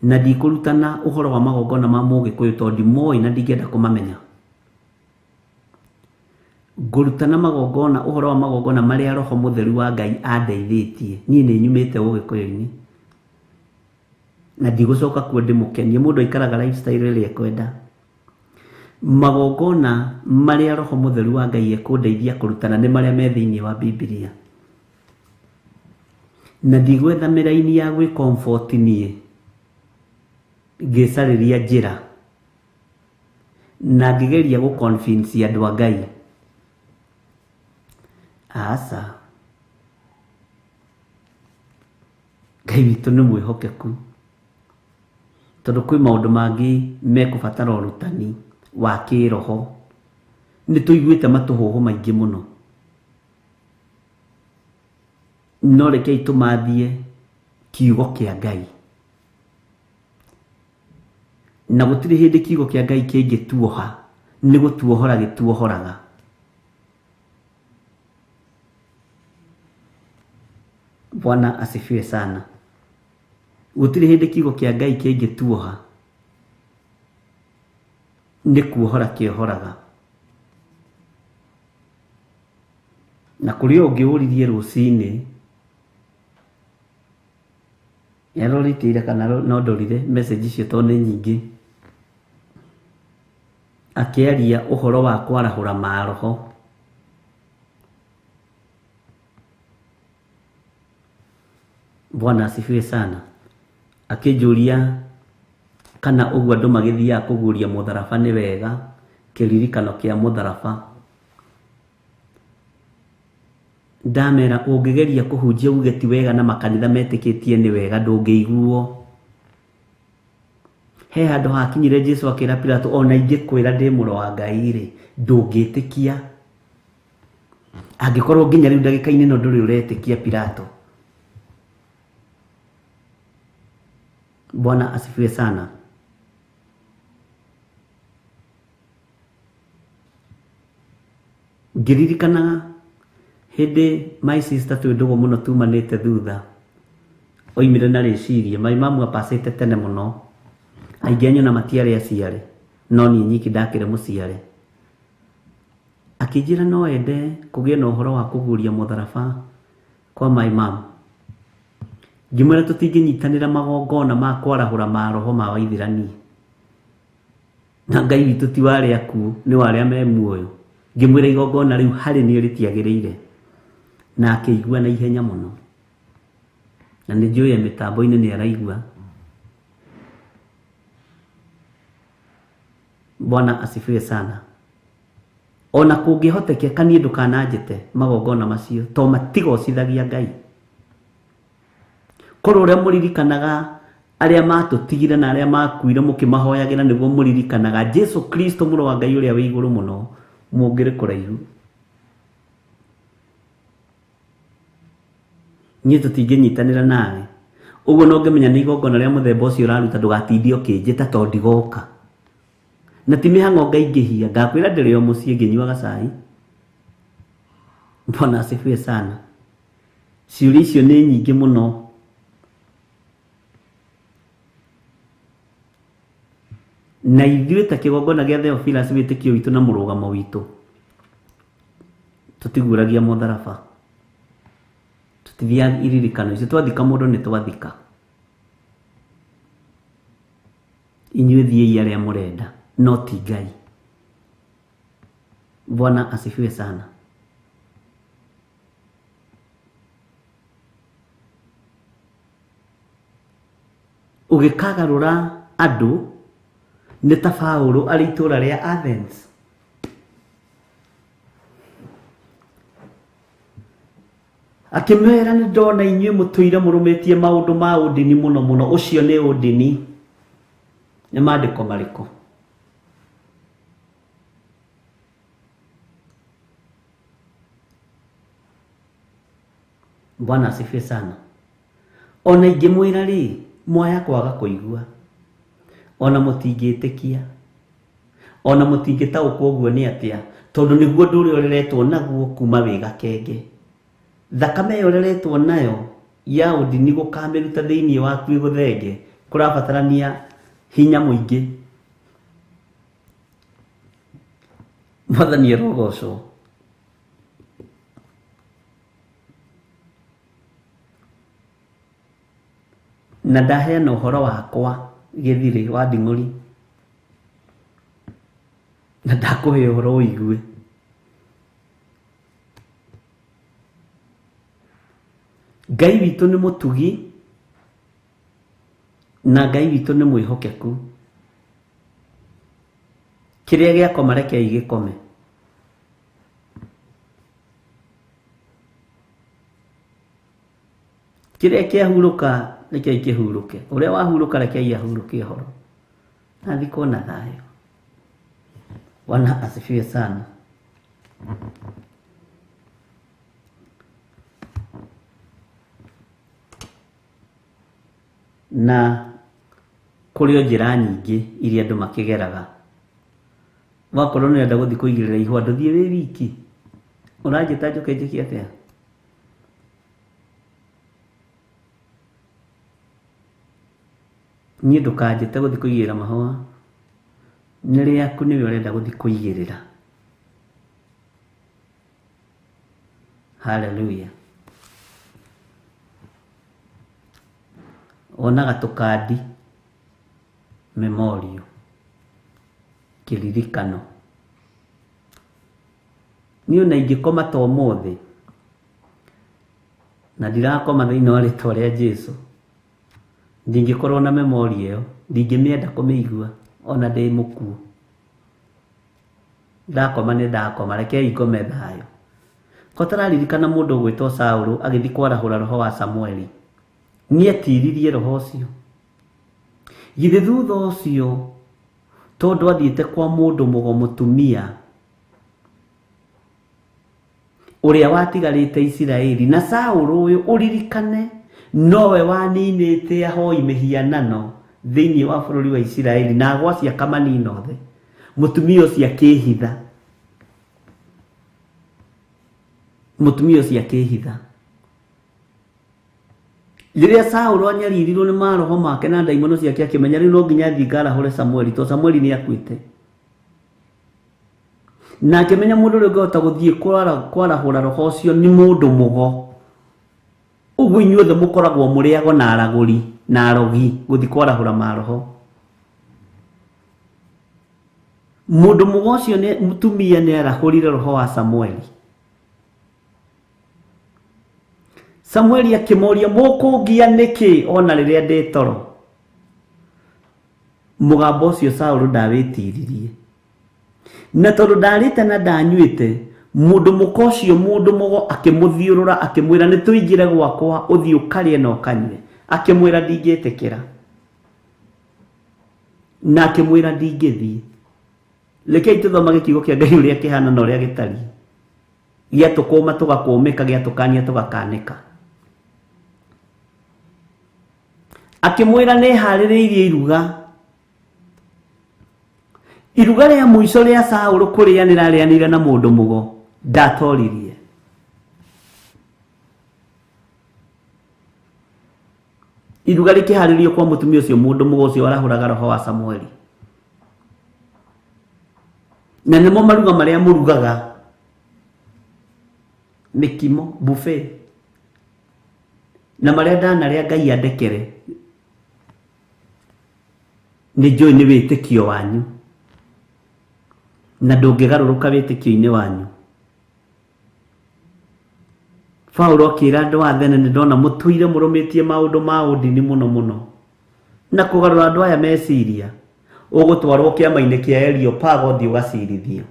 na ndikũrutana ũhoro wa magongona ma Mũgĩkũyũ tondũ ndimoĩ na ndingĩenda kũmamenya. Ngũrutana magongona, ũhoro wa magongona marĩa Roho Mũtheru wa Ngai andeithĩtie. Niĩ nĩ nyumĩte Ũgĩkũyũ-inĩ na ndigũcoka kuo ndĩmũkenie. Mũndũ aikaraga lifestyle ĩrĩa ekwenda. Magongona marĩa Roho Mũtheru wa Ngai ekũndeithia kũrutana nĩ marĩa me thĩinĩ wa Biblia, na ndigwetha mĩraini ya gwĩ comfort niĩ ngĩcarĩria njĩra na ngĩgeria gũ convince andũ a Ngai. Asa, Ngai witũ nĩ mwĩhokeku tondũ kwĩ maũndũ mangĩ mekũbatara ũrutani wa kĩroho. Nĩ tũiguĩte matũhũhũ maingĩ mũno, no rekei tũmathiĩ kiugo kĩa Ngai, na gũtirĩ hĩndĩ kiugo kĩa Ngai kĩngĩtuoha, nĩ gũtuohora gĩtuohoraga. Bwana asifiwe sana. Gũtirĩ hĩndĩ kiugo kĩa Ngai kĩngĩtuoha, nĩ kuohora kĩohoraga. Na kũrĩ ũngĩũririe rũcinĩ, yarorĩtĩire kana no ndorire message icio tondũ nĩ nyingĩ, akĩaria ũhoro wa kwarahũra maroho. Bwana asifiwe sana. Akĩnjũria kana ũguo andũ magĩthiaga kũguũria mũtharaba nĩ wega, kĩririkano kĩa mũtharaba. Ndamera ũngĩgeria kũhunjia uge ti wega na makanitha metĩkĩtie nĩ wega, ndũngĩiguo. He handũ hakinyire Jesũ akĩra Pilato, ona ingĩkwĩra ndĩ mũrũ wa Ngai-rĩ, ndũngĩtĩkia. Angĩkorwo nginya rĩu ndagĩka-inĩ ĩno ndũrĩ ũretĩkia Pilato. Bwana asifiwe sana. Ngĩririkana hĩndĩ my sister twĩ ndũgũ mũno tumanĩte thutha, oimire na rĩciria maimamu apacĩte tene mũno, aingĩ anyu na matiarĩ aciare, no niĩ nyiki ndakĩrĩ mũciare. Akĩnjĩra no ende kũgĩe na ũhoro wa kũguũria mũtharaba kwa maimamu. Ngĩmwĩra tũtingĩnyitanĩra magongona ma kwarahũra maroho ma Waithĩrania, na Ngai witũ ti wa arĩa akuũ, nĩ wa arĩa me muoyo. Ngĩmwĩra igongona rĩu harĩ niĩ rĩtiagĩrĩire, na akĩigua na ihenya mũno, na nĩ njũĩ mĩtambo-inĩ nĩ araigua. Bwana asifiwe sana. Ona kũngĩhotekeka niĩ ndũkananjĩte magongona macio, to matigocithagia Ngai. Korwo ũrĩa mũririkanaga arĩa matũtigire na arĩa makuire mũkĩmahoyagĩra nĩguo mũririkanaga Jesũ Kristo mũrũ wa Ngai ũrĩa wĩ igũrũ mũno, mũngĩrĩ kũraihu. Niĩ tũtingĩnyitanĩra nawe. Ũguo no ngĩmenya nĩ igongona rĩa mũthemba ũcio ũraruta, ndũgatindie ũkĩnjĩta tondũ ndigoka. Na ti mĩhang'o ngaingĩhia, ngakwĩra ndĩrĩ o mũciĩ ngĩnyuaga cai. Bwana asifiwe sana. Ciũria icio nĩ nyingĩ mũno. Na ithuĩ ta kĩgongona gĩa Theophilus wĩtĩkio witũ na mũrũgamo witũ, tũtiguũragia mũtharaba, tũtithiaga iririkano icio. Twathika mũndũ nĩ twathika. Inyuĩ thiĩi arĩa mũrenda, no ti Ngai. Bwana asifiwe sana. Ũgĩkagarũra andũ nĩ ta Paũlũ arĩ itũũra rĩa Athens. Akĩmera nĩ ndona inyuĩ mũtũire mũrũmĩtie maũndũ ma ũndini mũno mũno. Ũcio nĩ ũndini. Nĩ maandĩko marĩkũ? Bwana asifiwe sana. Ona ingĩmwĩra rĩ, mwoya kwaga kũigua, ona mũtingĩtĩkia. ona mutingitaũkwo ũguo nĩ atĩa tondũ nĩguo ndũrĩ ũreretwo naguo kuma wĩga kenge. Thakame ĩyo ũreretwo nayo ya ũndini gũkamĩruta thĩinĩ waku ĩgũthenge kũrabatarania hinya mũingĩ. Mwathani arogocwo. Na ndaheana ũhoro wakwa gĩthirĩ wa nding'ũri na ndakũhe ũhoro ũigue. Ngai witũ nĩ mũtugi na Ngai witũ nĩ mwĩhokeku. Kĩrĩa gĩakoma rekei gĩkome. Kĩrĩa kĩahurũka rekei kĩhurũke. Ũrĩa wahurũka rekei ahurũke ũhoro. Na thikũ na thayũ. Bwana asifiwe sana. Na kũrĩ o njĩra nyingĩ iria andũ makĩgeraga. Wakorwo nĩ ũrenda gũthiĩ kũigĩrĩra ihũa ndũthiĩ wĩ wiki. Ũranjĩta njoke njĩke atĩa? Niĩ ndũkanjĩte gũthiĩ kũigĩrĩra mahũa. Nĩ rĩaku nĩwe ũrenda gũthiĩ kũigĩrĩra. Hallelujah. Onaga tũkandi memorial kĩririkano. Niĩ ona ingĩkoma ta ũmũthĩ na ndirakoma thĩinĩ wa rĩĩtwa rĩa Jesũ, ndingĩkorwo na memorial ĩyo, ndingĩmĩenda kũmĩigua ona ndĩ mũkuũ. Ndakoma nĩ ndakoma, rekei ngome thayũ. Ko tũraririkana mũndũ ũgwĩtwo Saũlũ agĩthiĩ kwarahũra roho wa Samueli. Nĩetiririe roho ũcio. Githĩ thutha ũcio tondũ athiĩte kwa mũndũ mũgo mũtumia ũrĩa watigarĩte Isiraeli, na Saũlũ ũyũ ũririkane nowe waninĩte ahoi mĩhianano thĩinĩ wa bũrũri wa Isiraeli na agwacia kamanina othe. Mũtumia ũcio akĩhitha. Mũtumia ũcio akĩhitha. Rĩrĩa Saũlũ anyaririrwo nĩ maroho make na ndaimono ciake akĩmenya rĩu no nginya athiĩ ngarahũre Samueli tondũ Samueli nĩ akuĩte. Na akĩmenya mũndũ ũrĩa ũngĩhota gũthiĩ kwarahũra roho ũcio nĩ mũndũ mũgo. Ũguo inyuothe mũkoragwo mũrĩago na aragũri na arogi gũthiĩ kwarahũra maroho. Mũndũ mũgo ũcio nĩ mũtumia nĩ arahũrire roho wa Samueli. Samueli akĩmoria mũkũngia nĩkĩ ona rĩrĩa ndĩ toro. Mũgambo ũcio Saũlũ ndawĩtiririe. Na tondũ ndarĩte na ndanyuĩte, mũndũ mũko ũcio mũndũ mũgo akĩmũthiũrũra akĩmwĩra nĩ tũingĩre gwakwa ũthiĩ ũkarĩe na ũkanyue. Akĩmwĩra ndingĩtĩkĩra. Na akĩmwĩra ndingĩthiĩ. Rekei tũthomage kiugo kĩa Ngai ũrĩa kĩhana na ũrĩa gĩtariĩ. Gĩatũkũma tũgakũmĩka, gĩatũkania tũgakanĩka. Akĩmwĩra nĩ harĩrĩirie iruga. Iruga rĩa mũico rĩa Saũlũ kũrĩanĩra rĩanĩire na mũndũ mũgo ndatoririe. Iruga rĩkĩharĩrio kwa mũtumia ũcio mũndũ mũgo ũcio arahũraga roho wa Samueli. Na nĩmo maruga marĩa mũrugaga. Mĩkimo, buffet. Na marĩa ndanarĩa Ngai andekere. Nĩ njũĩ nĩ wĩtĩkio wanyu. Na ndũngĩgarũrũka wĩtĩkio-inĩ wanyu. Paũlũ akĩra andũ a Athene nĩ ndona mũtũire mũrũmĩtie maũndũ ma ũndini mũno mũno. Na kũgarũra andũ aya meciria. Ũgũtwarwo kĩama-inĩ kĩa Areopago ũthiĩ ũgacirithio.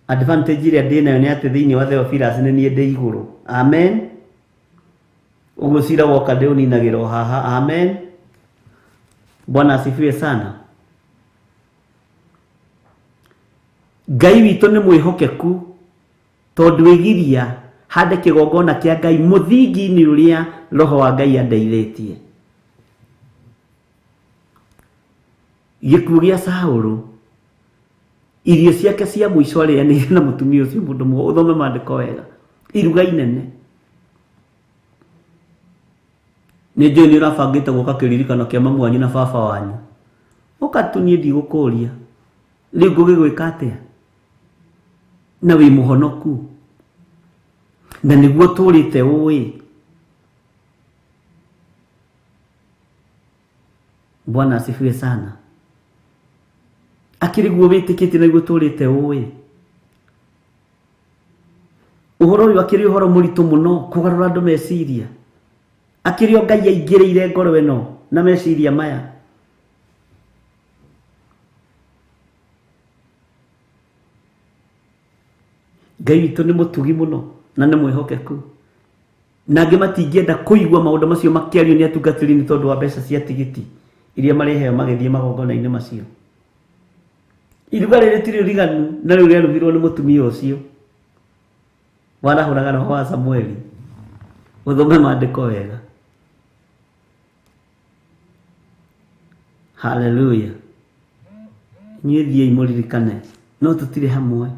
Advantage ĩrĩa ndĩ nayo nĩ atĩ thĩinĩ wa Theophilus nĩ niĩ ndĩ igũrũ. Amen. Ũguo cira woka ndĩũninagĩra haha. Amen. Bwana asifiwe sana. Ngai witũ nĩ mwĩhokeku tondũ egiria hande kĩgongona kĩa Ngai mũthingi-inĩ ũrĩa roho wa Ngai andeithĩtie. gikuo gĩa Saũlũ irio ciake cia mũico arĩanĩire na mũtumia ũcio mũndũ mũgo ũthome maandĩko wega iruga inene nĩ njũĩ nĩ ũrabangĩte gũka kĩririkano kĩa mamu wanyu na baba wanyu ũkatunie ndigũkũria rĩu ngũgĩgwĩka atĩa na wĩ mũhonoku na nĩguo tũrĩte ũĩ Bwana asifiwe sana akĩriguo wĩtĩkĩte na nĩguo tũrĩte ũĩ ũhoro ũyũ akĩrĩ ũhoro mũritũ mũno kũgarũra andũ meciria akĩrĩ o Ngai aingĩrĩire ngoro ĩno na meciria maya Ngai witũ nĩ mũtugi mũno na nĩ mwĩhokeku na angĩ matingĩenda kũigua maũndũ macio makĩario nĩ atungatĩri nĩ tondũ wa mbeca cia tigiti iria marĩheo magĩthiĩ magongona-inĩ macio iruga rĩrĩ tirĩ riganu na rĩu rĩarugirwo nĩ mũtumia ũcio warahũraga roho wa Samueli ũthome maandĩko wega haleluya inyuĩ thiĩi mũririkane no tũtirĩ hamwe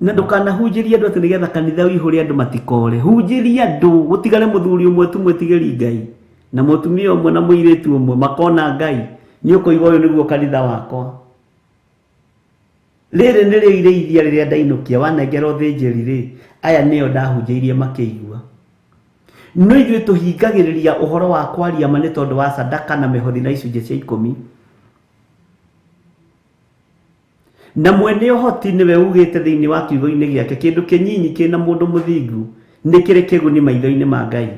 na ndũkanahunjĩrie andũ atĩ nĩgetha kanitha ũihũre andũ matikore hunjĩria andũ gũtigare mũthuri ũmwe tu mwĩtigĩri Ngai na mũtumia ũmwe na mũirĩtu ũmwe makona Ngai nĩ ũkũiga ũyũ nĩguo kanitha wakwa rĩrĩ nĩrĩo irĩithia rĩrĩa ndainũkia wanengera ũthĩnjĩri rĩ aya nĩo ndahunjĩirie makĩigua no ithuĩ tũhingagĩrĩria ũhoro wa kwaria ma nĩ tondũ wa sadaka na mĩhothi na icunjĩ cia 10 na mwene ũhoti nĩwe ugĩte thĩinĩ wa kiugo-inĩ gĩake kĩndũ kĩnyinyi kĩna mũndũ mũthingu nĩ kĩrĩ kĩguni maitho-inĩ ma Ngai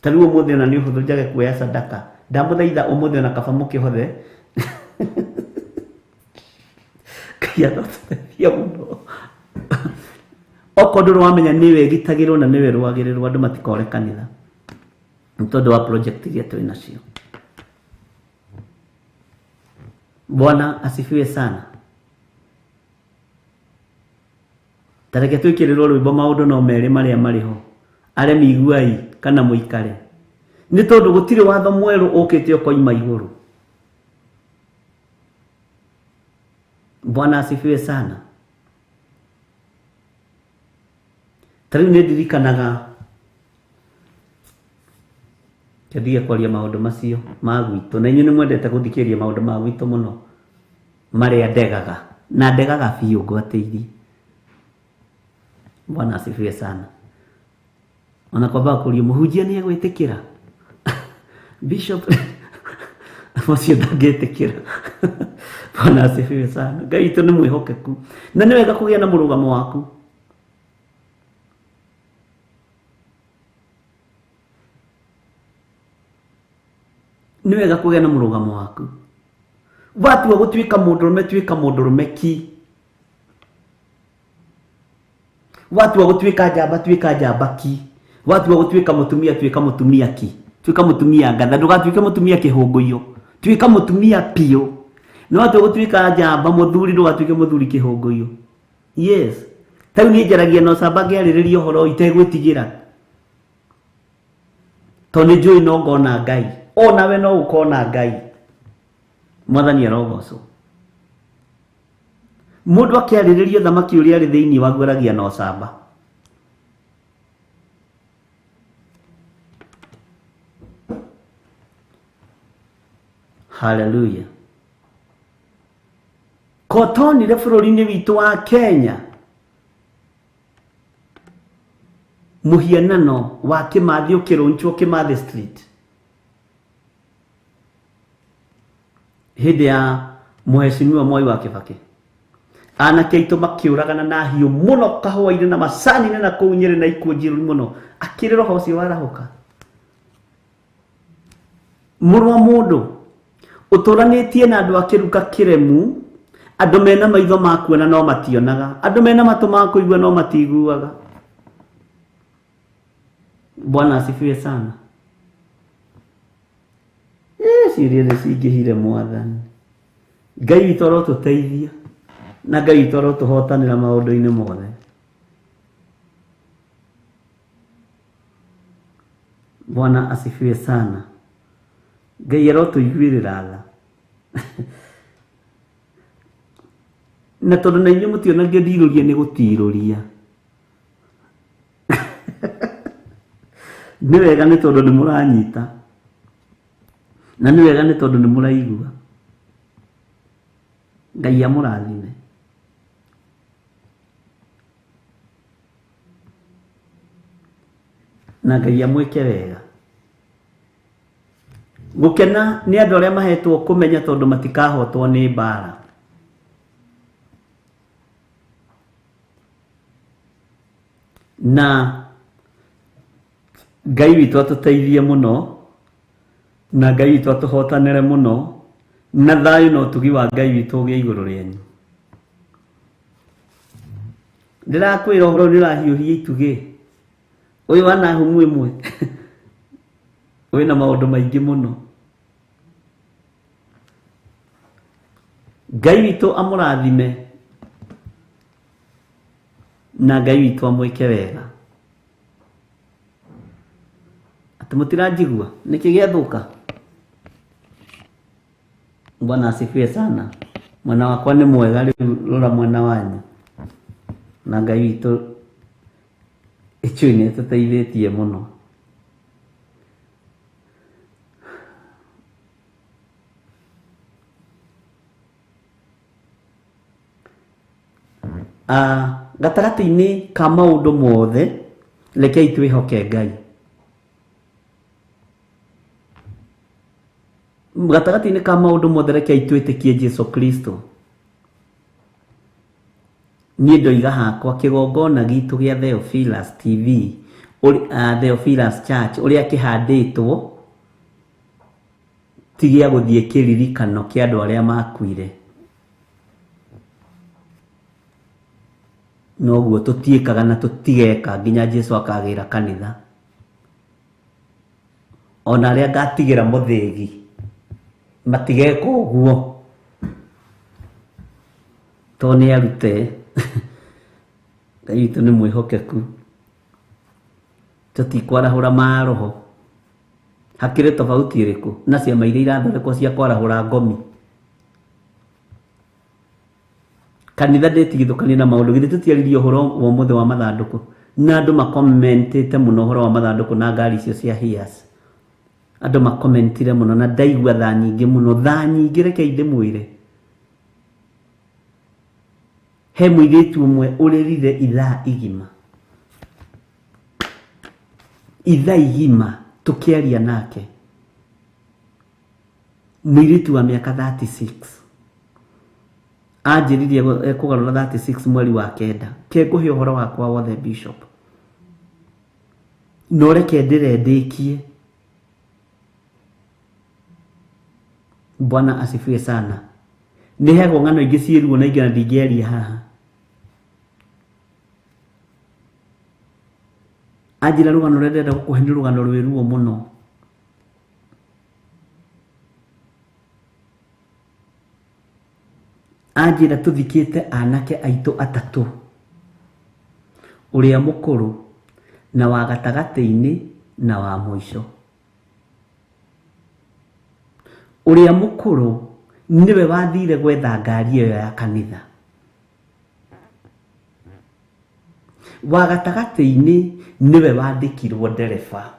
tarĩu ũmũthĩ ona nĩ ũhũthũ njage kuoya sadaka ndamũthaitha ũmũthĩ ona kaba mũkĩhothe Ngai atũteithie mũno okorwo ndũrĩ wamenya nĩwe gitagĩrwo na nĩwe rwagĩrĩrwo andũ matikore kanitha nĩ tondũ wa project iria twĩ nacio Bwana asifiwe sana tareke twĩkĩrĩrwo rwĩmbo maũndũ no merĩ marĩa marĩho aremi iguai kana mũikare nĩ tondũ gũtirĩ watho mwerũ ũkĩte ũkoima igũrũ Bwana asifiwe sana tarĩu nĩ ndirikanaga kĩndige kwaria maũndũ macio ma gwitũ na inyuĩ nĩ mwendete gũthikĩrĩria maũndũ ma gwitũ mũno marĩa ndegaga na ndegaga biũ ngwatĩirie Bwana asifiwe sana ona kwamba kũria mũhunjia nĩ egwĩtĩkĩra Bishop macio ndangĩtĩkĩra Bwana asifiwe sana Ngai witũ nĩ mwĩhokeku na nĩ wega kũgĩa na mũrũgamo waku nĩ wega kũgĩa na mũrũgamo waku watua gũtuĩka mũndũrũme tuĩka mũndũrũme ki watua gũtuĩka njamba tuĩka njamba ki watua gũtuĩka mũtumia tuĩka mũtumia ki tuĩka mũtumia ngatha ndũgatuĩke mũtumia kĩhũngũio tuĩka mũtumia piũ no watua gũtuĩka njamba mũthuri ndũgatuĩke mũthuri kĩhũngũio yes tarĩu niĩ njaragia na ũcamba ngĩarĩrĩria ũhoro itegwĩtigĩra tondũ nĩ njũĩ no ngona Ngai onawe no ũkona Ngai mwathani arogocwo mũndũ akĩarĩrĩria thamaki ũrĩa arĩ thĩinĩ wa gweragia na ũcamba haleluya kotonire bũrũri-inĩ witũ wa Kenya mũhianano wa Kĩmathi ũkĩrũnjwo Kĩmathi Street hĩndĩ ya mũheshimiwa Mwai wa Kĩbakĩ anake aitũ makĩũragana na hiũ mũno kahũa-inĩ na macani-inĩ na kũu Nyĩrĩ na ikuũ njĩrũ mũno akĩrĩ roho ũcio warahũka mũrũ wa mũndũ ũtũranĩtie na andũ akĩruka kĩremu andũ mena maitho ma kuona no mationaga andũ mena matũ ma kũigua no matiguaga Bwana asifiwe sana ciĩrĩa nĩ cingĩhire mwathani Ngai witũ arotũteithia na Ngai witũ arotũhotanĩra maũndũ-inĩ mothe Bwana asifiwe sana Ngai arotuiguirira tha na tondu na inyuĩ mũtionagia ndirũria nĩ gũtirũria nĩ wega nĩ tondũ nĩ mũranyita na nĩ wega nĩ tondũ nĩ mũraigua. Ngai amũrathime. Na Ngai amwĩke wega. Gũkena nĩ andũ arĩa mahetwo kũmenya tondũ matikahotwo nĩ mbara. Na Ngai witũ atũteithie mũno, na Ngai witũ atũhotanĩre mũno, na thayũ na ũtugi wa Ngai witũ ũgĩe igũrũ rĩanyu. Ndĩrakwĩra ũhoro nĩ ũrahiũhia itugĩ. Ũyũ wana humu ĩmwe wĩna maũndũ maingĩ mũno. Ngai witũ amũrathime na Ngai witũ amwĩke wega. Atĩ mũtiranjigua nĩkĩ gĩathũka? Bwana asifiwe sana. Mwana wakwa nĩ mwega, rĩu rora mwana wanyu. Na Ngai witũ nĩ atũteithĩtie mũno. Gatagatĩ-inĩ ka maũndũ mothe rekei twĩhoke Ngai. Gatagatĩ-inĩ ka maũndũ mothe rekei twĩtĩkie Jesu Kristo. Niĩ ndoiga hakwa kĩgongona gitũ gĩa Theophilus TV, Theophilus Church ũrĩa kĩhandĩtwo ti gĩa gũthiĩ kĩririkano kĩa andũ arĩa makuire. Noguo tũtiĩkaga na tũtigeka nginya Jesu akagĩra kanitha. Ona arĩa ngatigĩra mũthĩgi matigeka ũguo to nĩ arute. Ngai witũ nĩ mwĩhokeku, tũtikwarahũra maroho. Hakĩrĩ tofauti ĩrĩkũ na ciama iria irathondekwo cia kwarahũra ngomi? Kanitha ndĩtigithũkanie na maũndũ, githĩ tũtiaririe ũhoro wa ũmũthĩ wa mathandũkũ na andũ makomentĩte mũno ũhoro wa mathandũkũ na ngari icio cia Hiace. Andũ makomentire mũno na ndaigua tha nyingĩ mũno, tha nyingĩ. Rekei ndĩmwĩre, he mũirĩtu ũmwe ũrĩrire ithaa igima, ithaa igima tũkĩaria nake, mũirĩtu wa mĩaka 36. Anjĩrire kũgarũra 36 mweri wa kenda. Kengũhe ũhoro wakwa wothe Bishop, no reke ndĩrendĩkie. Bwana asifiwe sana. Nĩ hegwo ng'ano ingĩ ciĩruo na ingĩ na ndingĩaria haha. Anjĩra rũgano rũrĩa ndĩrenda gũkũhe nĩ rũgano rwĩruo mũno. Anjĩra tũthikĩte anake aitũ atatũ, ũrĩa mũkũrũ na wa gatagatĩ-inĩ na wa mũico. Ũrĩa mũkũrũ niwe wathire gwetha ngari ĩyo ya kanitha. Wa gatagatĩ-inĩ niwe wandĩkirwo ndereba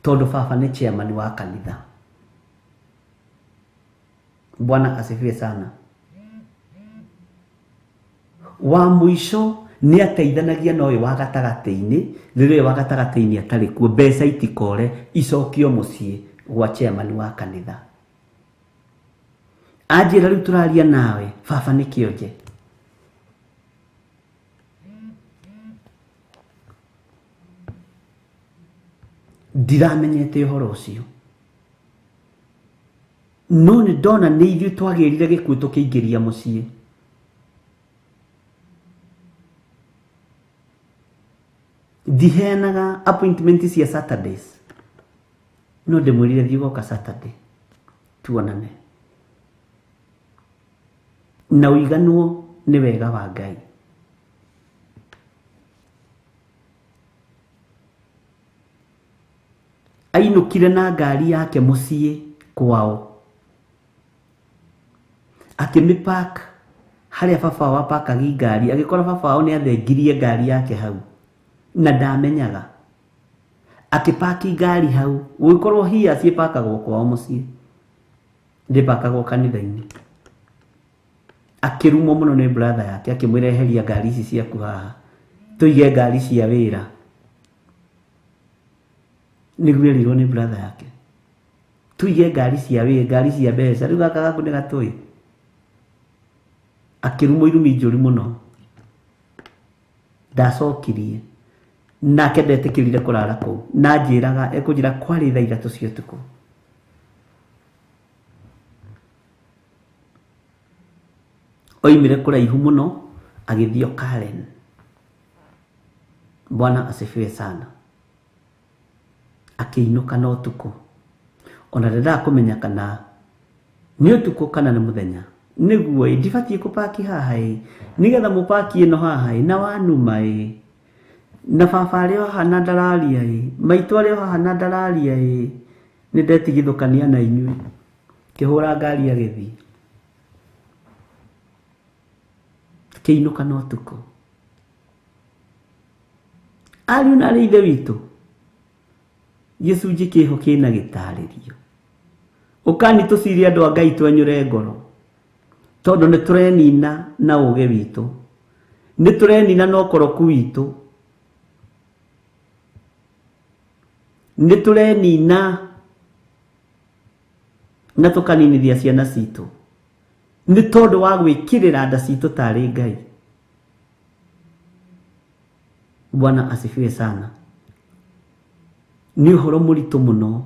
tondũ baba nĩ chairman wa kanitha. Bwana asifiwe sana. Wa mũico nĩ ateithanagia na ũyũ wa gatagatĩ-inĩ, rĩrĩa wa gatagatĩ-inĩ atarĩ kuo, mbeca itikore icokio mũciĩ gwa chairman wa kanitha. Anjĩra rĩu tũraria nawe, baba nĩ kĩonje. Ndiramenyete ũhoro ũcio, no nĩ ndona nĩ ithuĩ twagĩrire gĩkuũ tũkĩingĩria mũciĩ. Ndiheanaga appointment cia Saturdays, no ndĩmwĩrire thiĩ ũgoka Saturday tuonane. Na ũiganwo nĩ wega wa Ngai. Ainũkire na ngari yake mũciĩ kwao. Akimipark haria baba wa parkagi ngari, agikora baba wao ni athengirie ngari yake hau na ndamenyaga. Akipaki ngari hau, ugikorwo hia ciipakagwo kwao mucii, ndipakagwo kanitha-ini. Akirumo muno ni brother yake, akimwireheria ngari ici ciaku haha, tuige ngari cia wira. Niguerirwo ni brother yake, tuige ngari cia wira, ngari cia mbeca, riu gaka gaku ni gatui. Akirumo irumi njuri muno, ndacokirie nake ndetikirire kurara kuu, na njiraga ekunjira kwari thaa 3 cia utuku. Oimire kuraihu muno agithio Karen. Bwana asifiwe sana. Akiinuka na utuku, ona renda kumenya kana ni utuku kana ni muthenya. Niguo ndibatie kupaki haha nigetha mupaki ino haha na wanuma na baba rĩo hana ndararia maitũ rĩo hana ndararia ni ndetigithukania na inyuĩ kĩhũra ngari agĩthiĩ. Kĩinuka na ũtukũ, ariũ na ithe witũ, gĩcunjĩ kĩho kĩna gĩtarĩrio. Ũkani tũcirie andũ a Ngai twenyũre ngoro, tondũ nĩ tũrenina na ũũgĩ witũ, nĩ tũrenina na ũkoroku witũ, nĩ tũrenina na tũkaninithia ciana citũ, nĩ tondũ wa gwĩkĩrĩra nda citũ tarĩ Ngai. Bwana asifiwe sana. Nĩ ũhoro mũritũ mũno.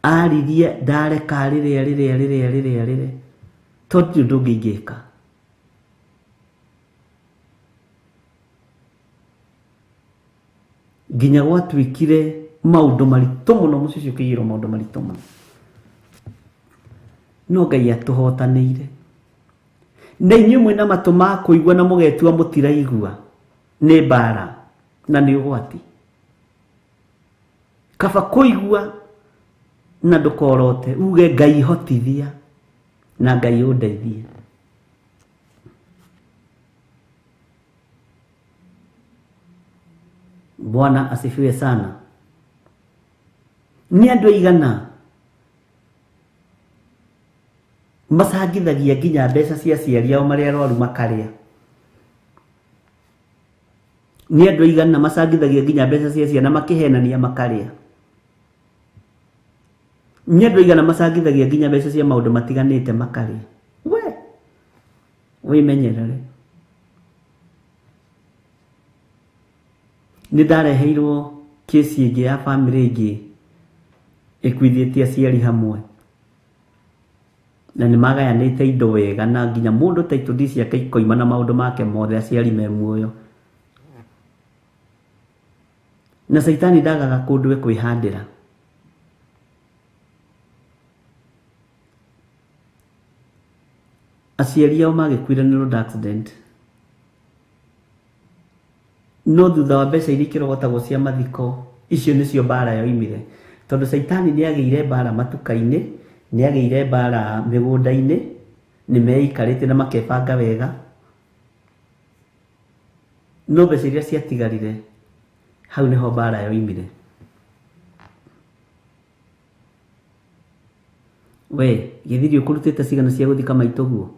Aririe ndareka rĩrĩa tondũ ndũngĩingĩka. Nginya gwatuĩkire maũndũ maritũ mũno, mũciĩ ũcio ũkĩiyũrwo maũndũ maritũ mũno. No Ngai atũhotanĩire. Na inyuĩ mwĩna matũ ma kũigua na mũgetua mũtiraigua, nĩ mbara na nĩ ũgwati. Kaba kũigua na ndũkorote, uge Ngai hotithia na Ngai ũndeithie. Bwana asifiwe sana. Ni andũ aigana macangithagia nginya mbeca cia aciari ao marĩa arwaru makarĩa? Ni andũ aigana macangithagia nginya mbeca cia ciana makĩhenania makarĩa? Ni andũ aigana macangithagia nginya mbeca cia maũndũ matiganĩte makarĩa? Wĩmenyerere. Nĩ ndareheirwo kesi ĩngĩ ya family ĩngĩ ĩkuithĩtie aciari hamwe, na nĩ magayanĩte indo wega, na nginya mũndũ title deed ciake ikoima na maũndũ make mothe, aciari me muoyo. Na Saitani ndagaga kũndũ kwĩhandĩra. Aciari ao magĩkuire nĩ road accident, no thutha wa mbeca iria ikĩrogotagwo cia mathiko, icio nĩcio mbara yoimire. Tondũ Saitani nĩ agĩire mbara matuka-inĩ, nĩ agĩire mbara mĩgũnda-inĩ, nĩ meikarĩte na makebanga wega, no mbeca iria ciatigarire, hau nĩho mbara yoimire. We gĩthiri ũkũrutĩte cigana cia gũthika maitũguo?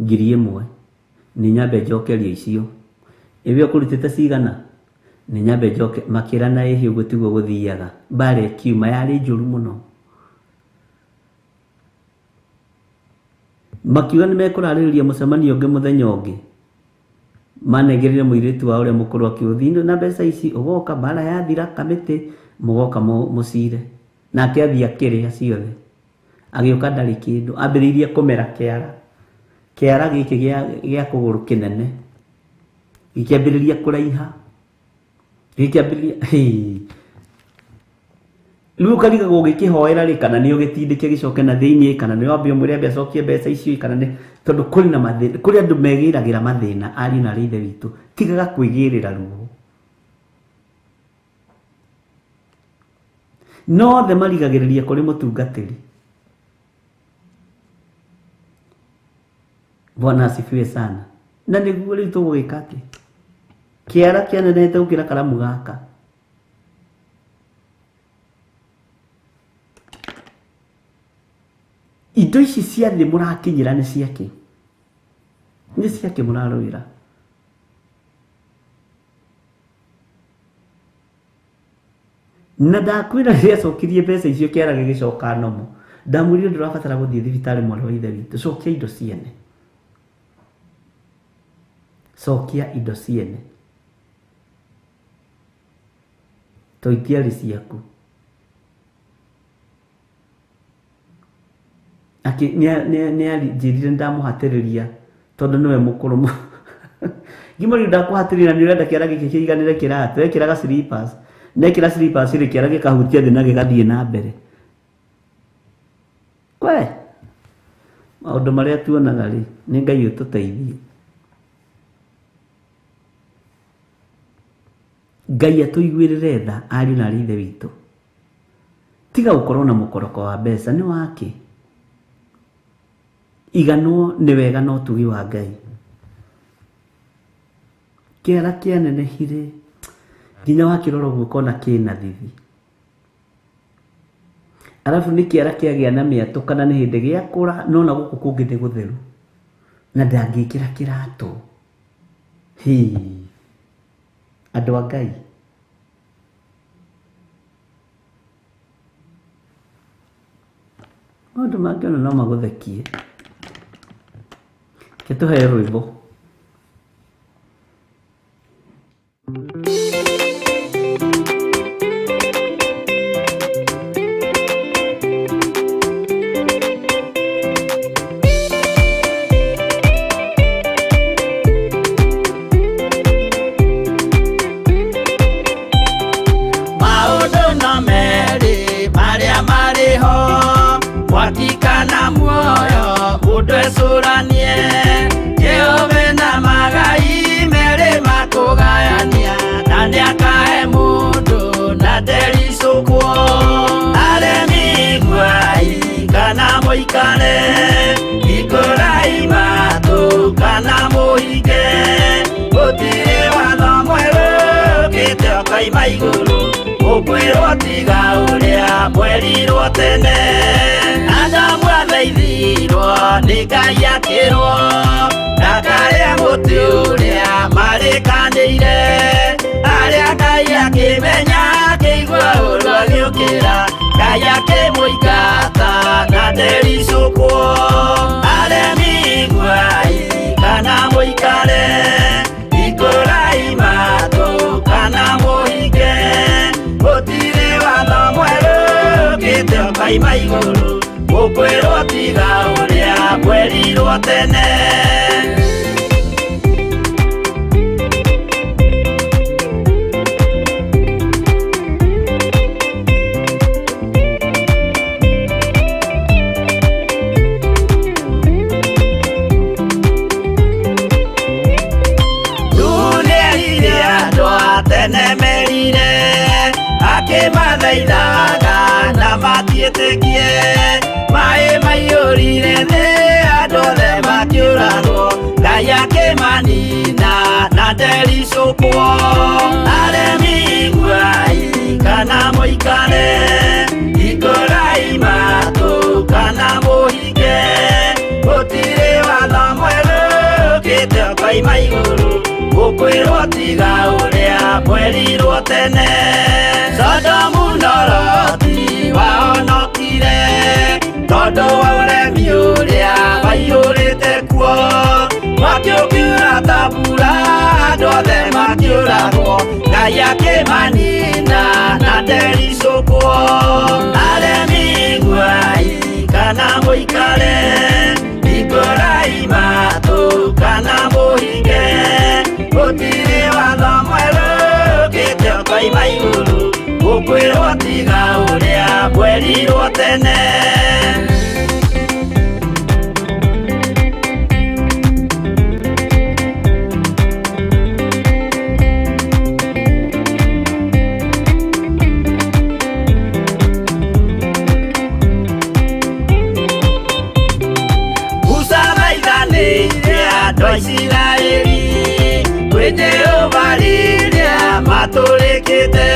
1,000. Nĩ nyambe njokerie icio. Ewe ũkũrutĩte cigana? Nĩ nyambe njoke makĩra na ehi ũguo tiguo gũthiaga. Mbara ĩkiuma yarĩ njũru mũno. Makiuga nĩ mekũrarĩrĩria mũcemanio ũngĩ mũthenya ũngĩ, manegereire mũirĩtu wa ũrĩa mũkũrũ akiũthiĩ na mbeca ici, ũgoka mbara yathira kamĩtĩ mũgoka mũcire. Nake athiĩ akĩrĩa ciothe, agĩũka ndarĩ kĩndũ, ambĩrĩirie kũmera kĩara gĩkĩ gĩa kũgũrũ kĩnene gĩkĩambĩrĩria kũraiha, gĩkĩambĩrĩria rĩu ũkarigagwo gĩkĩhoera rĩ, kana nĩ ũgĩtindĩke gĩcoke na thĩinĩ, kana nĩ wambia mũrĩa mbia acokie mbeca icio, kana nĩ tondũ kũrĩ na mathĩna, kũrĩ andũ megĩragĩra mathĩna. Ariũ na ithe witũ, tigaga kwĩgĩrĩra ruo. no the marigagĩrĩria kũrĩ mũtungatĩri. Bwana asifiwe sana. Na nĩguo rĩu tũgũgĩka atĩ kĩara kĩanenehete gũkĩra karamu gaka. Indo ici cia thĩ mũrakinyĩra nĩ ciake. Nĩ ciake mũrarũĩra. Na ndakwĩra rĩrĩa acokirie mbeca icio kĩara gĩgĩcoka nomo. Ndamwĩrire ndũrabatara gũthiĩ thibitarĩ mwarĩ wa ithe witũ. Cokia indo ciene. Cokia indo ciene. To itiarĩ ciaku. Nĩanjĩrire ndamũhatĩrĩria tondũ nĩwe mũkũrũ. Ngĩmũria ndakũhatĩrĩria nĩ ũrenda kĩara gĩkĩ kĩiganĩre kĩratũ. Ekĩraga slippers. Nekĩra slippers rĩ kĩara gĩkahutia thĩ na gĩgathiĩ na mbere. We maũndũ marĩa tuonaga rĩ nĩ Ngai ũtũteithie. Ngai atũiguĩrĩre tha ariũ na ithe witũ. Tiga gũkorwo na mũkoroko wa mbeca nĩ wake. Iganwo nĩ wega no tugi wa Ngai. Kĩara kĩanenehire nginya wakĩrora ũguo ũkona kĩna thithi. Arabu nĩ kĩara kĩagĩa na mĩatũ kana nĩ hĩndĩ gĩakũra no na gũkũ kũngĩ nĩ gũtheru. Na ndangĩkĩra kĩratũ. Andũ a Ngai. Maũndũ mangĩona no magũthekie. Ke tũheo rwĩmbo. Watikana muoyo udwesuranie Jehova na magai mere makugayania nani akae mundu na derisukwo aremi gwai kana moikane ikorai matu kana moige gutire watho mweru gite okaima iguru ukwirwo tiga uria mwerirwo tene Adamu athaithirwo nĩ Ngai akĩrwo ndakarĩa mũtĩ ũrĩa marĩkanĩire arĩa Ngai akĩmenya akĩigua ũndũ agĩũkĩra Ngai akĩmũingata na ndericũkwo aremi gwai kana mũikare ikũrai matũ kana mũhinge gũtirĩ watho mwerũ ũkĩte ũkaima igũrũ Ukwirwo tiga uria mwerirwo tene Nũnĩerire andũ a tene merire akĩmathaithaga na matiĩtĩkie Mae maiyũrire thĩ andũ othe makĩũragwo Ngai akĩmanina na ndericũkwo aremi gwai kana mũikare ikũrai matũ kana mũhinge gũtirĩ watho mwerũ ũkĩte ũkaima igũrũ ũkwĩrwo tiga ũrĩa mwerirwo tene Sodomu na Loti wahonokire tondũ wa ũremi ũrĩa waiyũrĩte kuo mwaki ũkiura ta mbura andũ othe makĩũragwo Ngai akĩmanina na ndericũkwo aremi gwai kana mũikare ikũrai matũ kana mũhinge gũtirĩ watho mwerũ ũkĩte ũkaima igũrũ ũkwĩrwo tiga ũrĩa mwerirwo tene andũ a Isiraeli kwĩ Jehova rĩrĩa matũrĩkĩte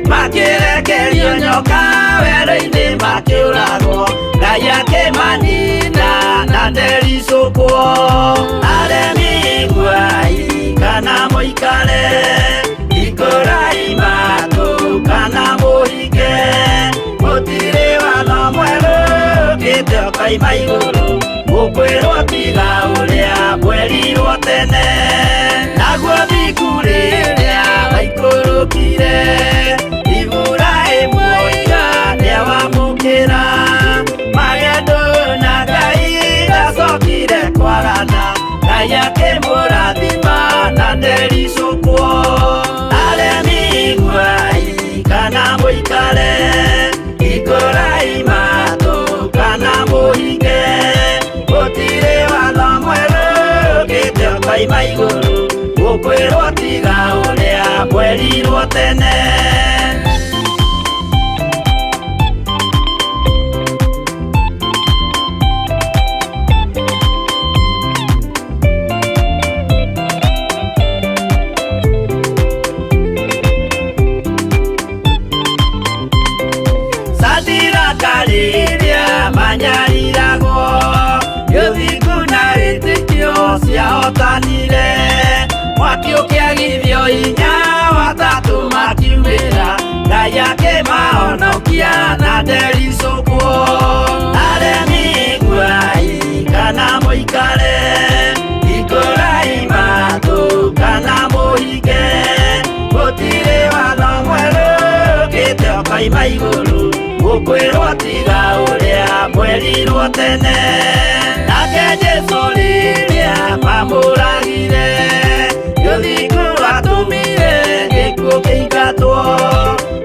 makĩrekerio nyoka werũ-inĩ makĩũragwo Ngai akĩmanina na ndericũkwo aremi iguai kana mũikare ikũrai matũ kana mũhinge gũtirĩ watho mwerũ ũkĩte ũkaima igũrũ gũkwĩrwo tiga ũrĩa mwerirwo tene naguo thiku rĩrĩa waikũrũkire Iburahĩmu oiga nĩawamũkĩra magendo na Ngai ndacokire kwarana Ngai akĩmũrathima na ndericũkwo aremi iguai kana mũikare ikũrai matũ kana mũhinge gũtirĩ watho mwerũ ũkĩte ũkaima igũrũ gũkwĩrwo tiga ũrĩa mwerirwo tene rĩrĩa manyariragwo gĩthiku na wĩtĩkio ciahotanire mwaki ũkĩagithio hinya watatũ makiumĩra Ngai akĩmahonokia na ndericũkwo aremi iguai kana mũikare ikũrai matũ kana mũhinge gũtirĩ watho mwerũ ũkĩte ũkaima igũrũ gũkwĩrwo tiga ũrĩa mwerirwo tene nake Jesũ rĩrĩa mamũragire gĩthiku atũmire gĩkuũ kĩingatwo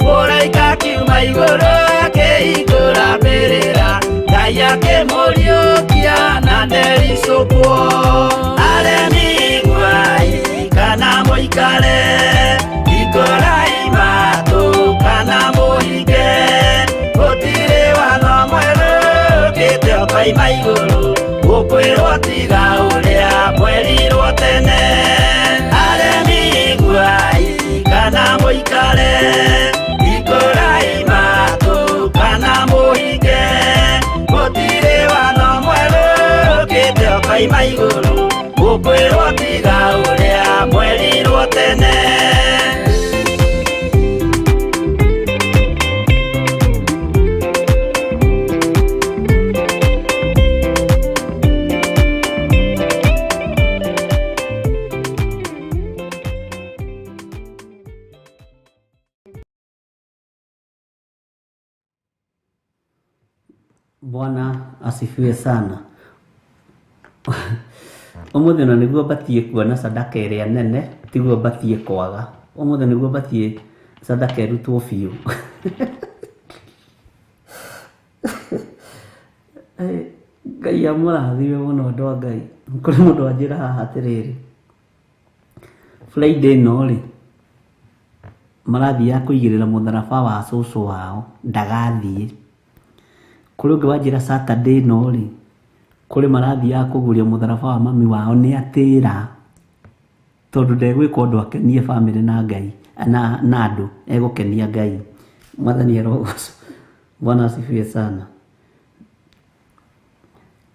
mũraika kiuma igũrũ akĩhingũra mbĩrĩra Ngai akĩmũriũkia na ndericũkwo aremi iguai kana mũikare ikũrai matũ kana mũhinge gũtirĩ watho mwerũ ũkĩte ũkaima igũrũ gũkwĩrwo tiga ũrĩa mwerirwo tene aremi iguai kana mũikare ikũrai matũ kana mũhinge gũtirĩ watho mwerũ ũkĩte ũkaima igũrũ gũkwĩrwo tiga ũrĩa mwerirwo tene Bwana asifiwe sana. Ũmũthĩ na nĩguo batie kuona sadaka ĩrĩa nene tiguo batie kwaga. Ũmũthĩ nĩguo batie sadaka ĩrutwo biũ. Ngai amũrathime mũno andũ a Ngai. Kũrĩ mũndũ anjĩra haha atĩrĩrĩ, Friday ĩno rĩ marathiaga kũigĩrĩra mũtharaba wa cũcũ wao ndagathiĩ. Kũrĩ ũngĩ wanjĩra Saturday ĩno rĩ kũrĩ marathiaga kũguria mũtharaba wa mami wao nĩ atĩra tondũ ndegwĩka ũndũ akenie bamĩrĩ na Ngai na andũ egũkenia Ngai. Mwathani arogocwo. Bwana asifiwe sana.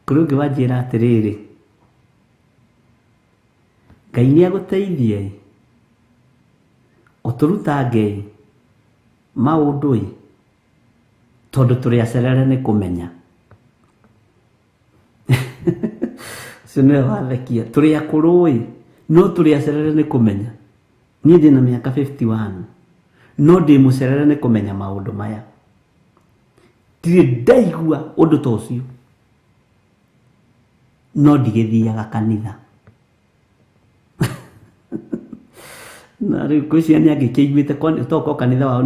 Kũrĩ ũngĩ wanjĩra atĩrĩrĩ, Ngai nĩ agũteithie ũtũruta Ngai maũndũ tondũ tũrĩ acerere nĩ kũmenya. Ũcio nĩwe wathekia. Tũrĩ akũrũ no tũrĩ acerere nĩ kũmenya. Niĩ ndĩ na mĩaka 51 no ndĩ mũcerere nĩ kũmenya maũndũ maya. Ndirĩ ndaigua ũndũ ta ũcio no ndigĩthiaga kanitha. Na rĩu kwĩcia nĩ angĩkĩiguĩte toko kanitha wao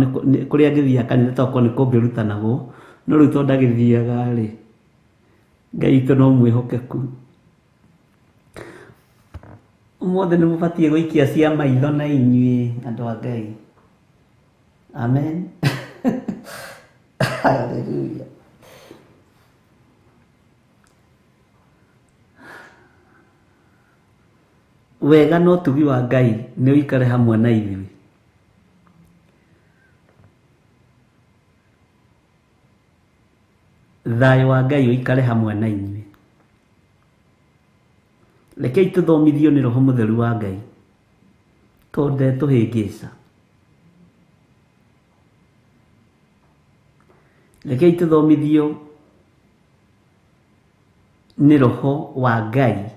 kũrĩa angĩthiaga kanitha toko nĩ kũngĩrutanagwo no rĩu to ndagĩthiaga rĩ Ngai witũ no mwĩhokeku. Ũmũthĩ nĩ mũbatiĩ gũikia cia maitho na inyuĩ andũ a Ngai. Amen. Hallelujah. wega no tugi wa Ngai nĩ ũikare hamwe na ithuĩ. Thayũ wa Ngai ũikare hamwe na inyuĩ. Rekei tũthomithio nĩ Roho Mũtheru wa Ngai tondũ ndetũhĩngĩca. Rekei tũthomithio nĩ Roho wa Ngai.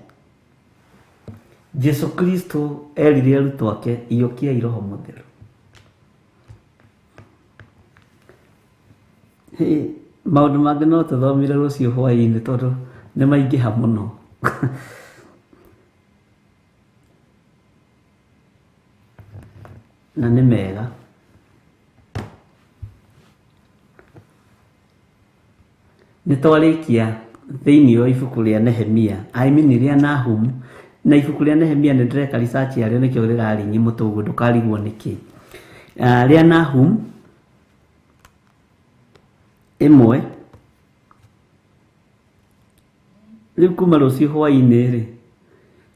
Jesu Kristo erire arutwo ake, iyũkiai Roho Mũtheru. Maũndũ mangĩ no tũthomire rũciũ hwaĩ-inĩ tondũ nĩ maingĩha mũno. Na nĩ mega. Nĩ twarĩkia thĩinĩ wa ibuku rĩa Nehemia, rĩa Nahum, na ibuku rĩa Nehemia nĩ ndĩreka research yarĩo nĩkĩo rĩrarinyi mũtũgũ ndũkarigwo nĩkĩ. Rĩa Nahum 1 rĩu kuma rũciũ hwaĩ-inĩ rĩ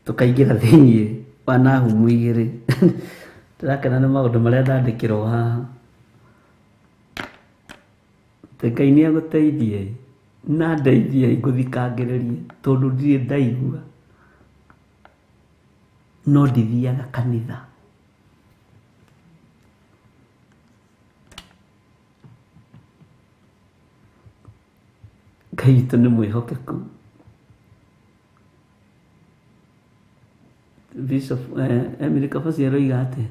tũkaingĩra thĩinĩ wa Nahum 2. Ndĩrakena nĩ maũndũ marĩa ndandĩkĩrwo haha. Ngai nĩ agũteithie na ndeithie ngũthikangĩrĩrie tondũ ndirĩ ndaigua no ndithiaga kanitha. Ngai witũ nĩ mwĩhokeku. Bishop Emily Kabosi aroiga atĩ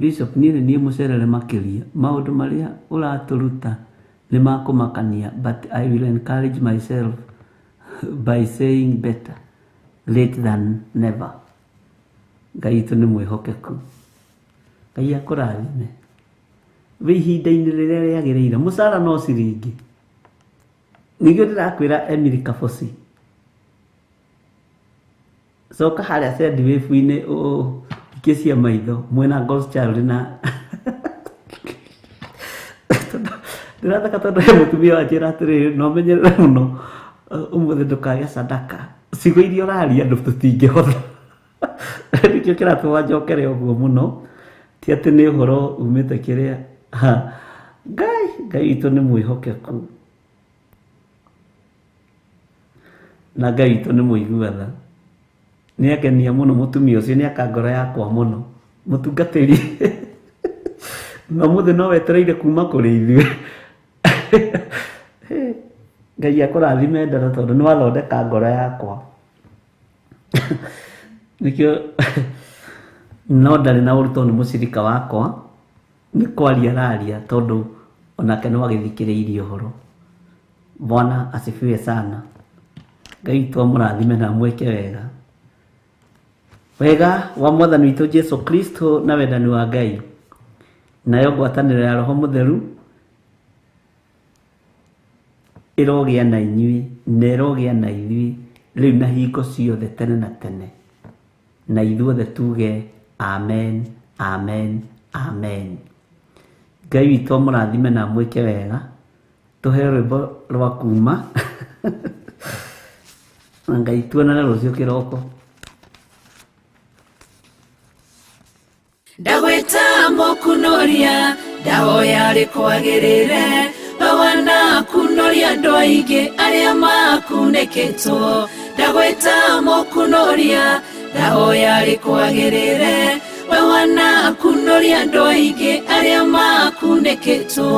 Bishop niĩ mũcerere makĩria, maũndũ marĩa ũratũruta nĩ makũmakania, but I will encourage myself by saying better late than never. Ngai witũ nĩ mwĩhokeku. Ngai akũrathime. Wĩ ihinda-inĩ rĩrĩa rĩagĩrĩire, mũcara no ciringi. Nĩguo ndĩrakwĩra Emily Kabosi, coka harĩa sendi wĩbu-inĩ ikĩcia maitho mwena Ghost Child na ndĩratheka tondũ he mũtumia wanjĩra atĩrĩrĩ no menyerere mũno ũmũthĩ ndũkage sadaka, ciugo iria ũraria andũ tũtingĩhotha. Nĩkĩo kĩratũma njokere ũguo mũno, ti atĩ nĩ ũhoro umĩte kĩrĩa. Ngai witũ nĩ mwĩhokeku na Ngai witũ nĩ mũiguatha. Nĩ akenia mũno mũtumia ũcio, nĩ akangoro yakwa mũno mũtungatĩri. Na mũthĩ no wetereire kuma kũrĩ ithuĩ. Ngai akũrathime ndara tondũ nĩ wathondeka ngoro yakwa. Nĩkĩo no ndarĩ na ũruto nĩ mũcirika wakwa, nĩ kwaria raria tondũ onake nĩ wagĩthikĩrĩirie ũhoro. Bwana asifiwe sana. Ngai witũ amũrathime na mweke wega. Wega wa Mwathani witũ Jesu Kristo na wendani wa Ngai nayo ngwatanĩro ya Roho Mũtheru ĩrogĩa na inyuĩ na ĩrogĩa na ithuĩ rĩu na hingo ciothe tene na tene. Na ithuothe tuge amen, amen, amen. Ngai witũ amũrathime na mweke wega. Tũhe rwĩmbo rwa kuma. Ngai tuonane rũciũ kĩroko. Ndagwĩta mũkunoria ndahoya rĩkwagĩrĩre, bawana kunoria andũ aingĩ arĩa makunĩkĩtwo. Ndagwĩta mũkunoria ndahoya rĩkwagĩrĩre, bawana kunoria andũ aingĩ arĩa makunĩkĩtwo.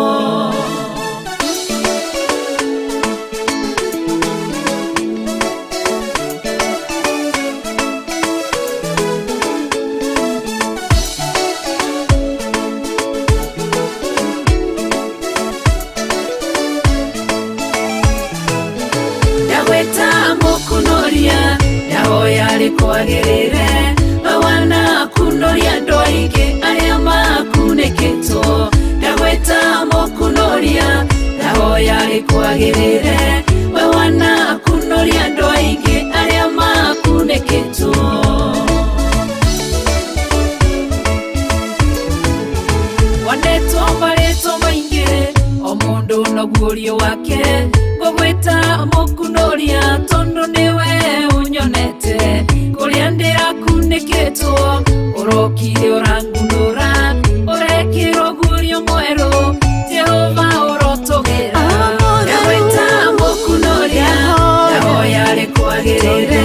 Kwagĩrĩre bawana kunoria andũ aingĩ arĩa makunĩkĩtwo. Ndagwĩta mũkunoria ndahoya rĩkwagĩrĩre, bawana kunoria andũ aingĩ arĩa makunĩkĩtwo. Wonetwo marĩtwo maingĩ o mũndũ no guorio wake, ngũgwĩta mũkunoria tondũ nĩwe ũnyonete kũrĩa ndĩrakunĩkĩtwo. kuneketwo urokire urangunura urekiro gurio mwero Jehova urotogira Yaweta mokunoria Yahoya rekwagirire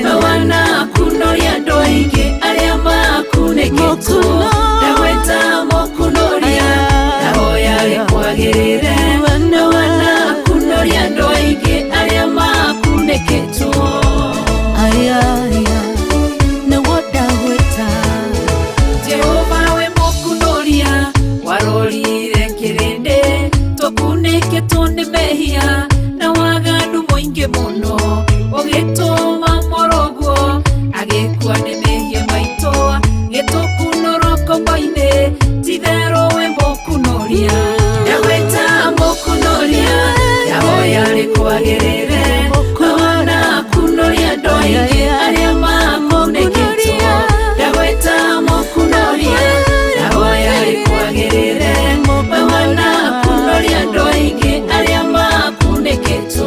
Mawana kunoria ndoingi aria makuneketwo Yaweta mokunoria Yahoya rekwagirire Mawana kunoria ndoingi aria makuneketwo Jehova we mokunoria warorire kirinde tokuneketwo ni mehia na waganu moingi muno ugituma morogo agikwa ni mehia maito gitukunoroka maine tithero we mokunoria Yaweta mokunoria Yahoya rekwagirire Mawana kunoria ndoingi aria makuneketwo Yaweta mokunoria Yahoya rekwagirire Mawana kunoria ndoingi aria makuneketwo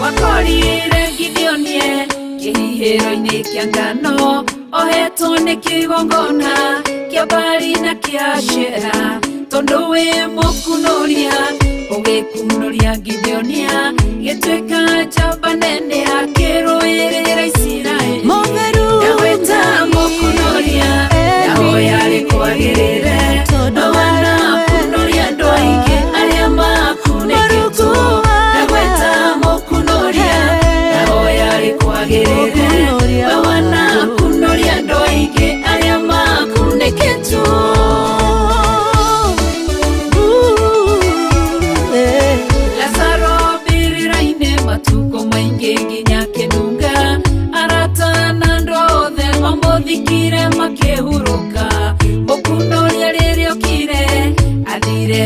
wakorire Gideonie kihihiro-ini kia ngano ohetwo ni kigongona kia Baali na kia Ashera tondu wi mukunoria ugikunoria Gideonia gituika njamba nene akiruirira Isiraeli Yaweta mukunoria Yahoya rekwagirire Mawana kunoria ndoingi aria makuneketwo Yaweta mukunoria Yahoya rekwagirire Mawana kunoria ndoingi aria makuneketwo Lazaro birira-ine matuko maingi nginya kinunga arata na ndothe mamuthikire makihuruka mukunoria riria okire athire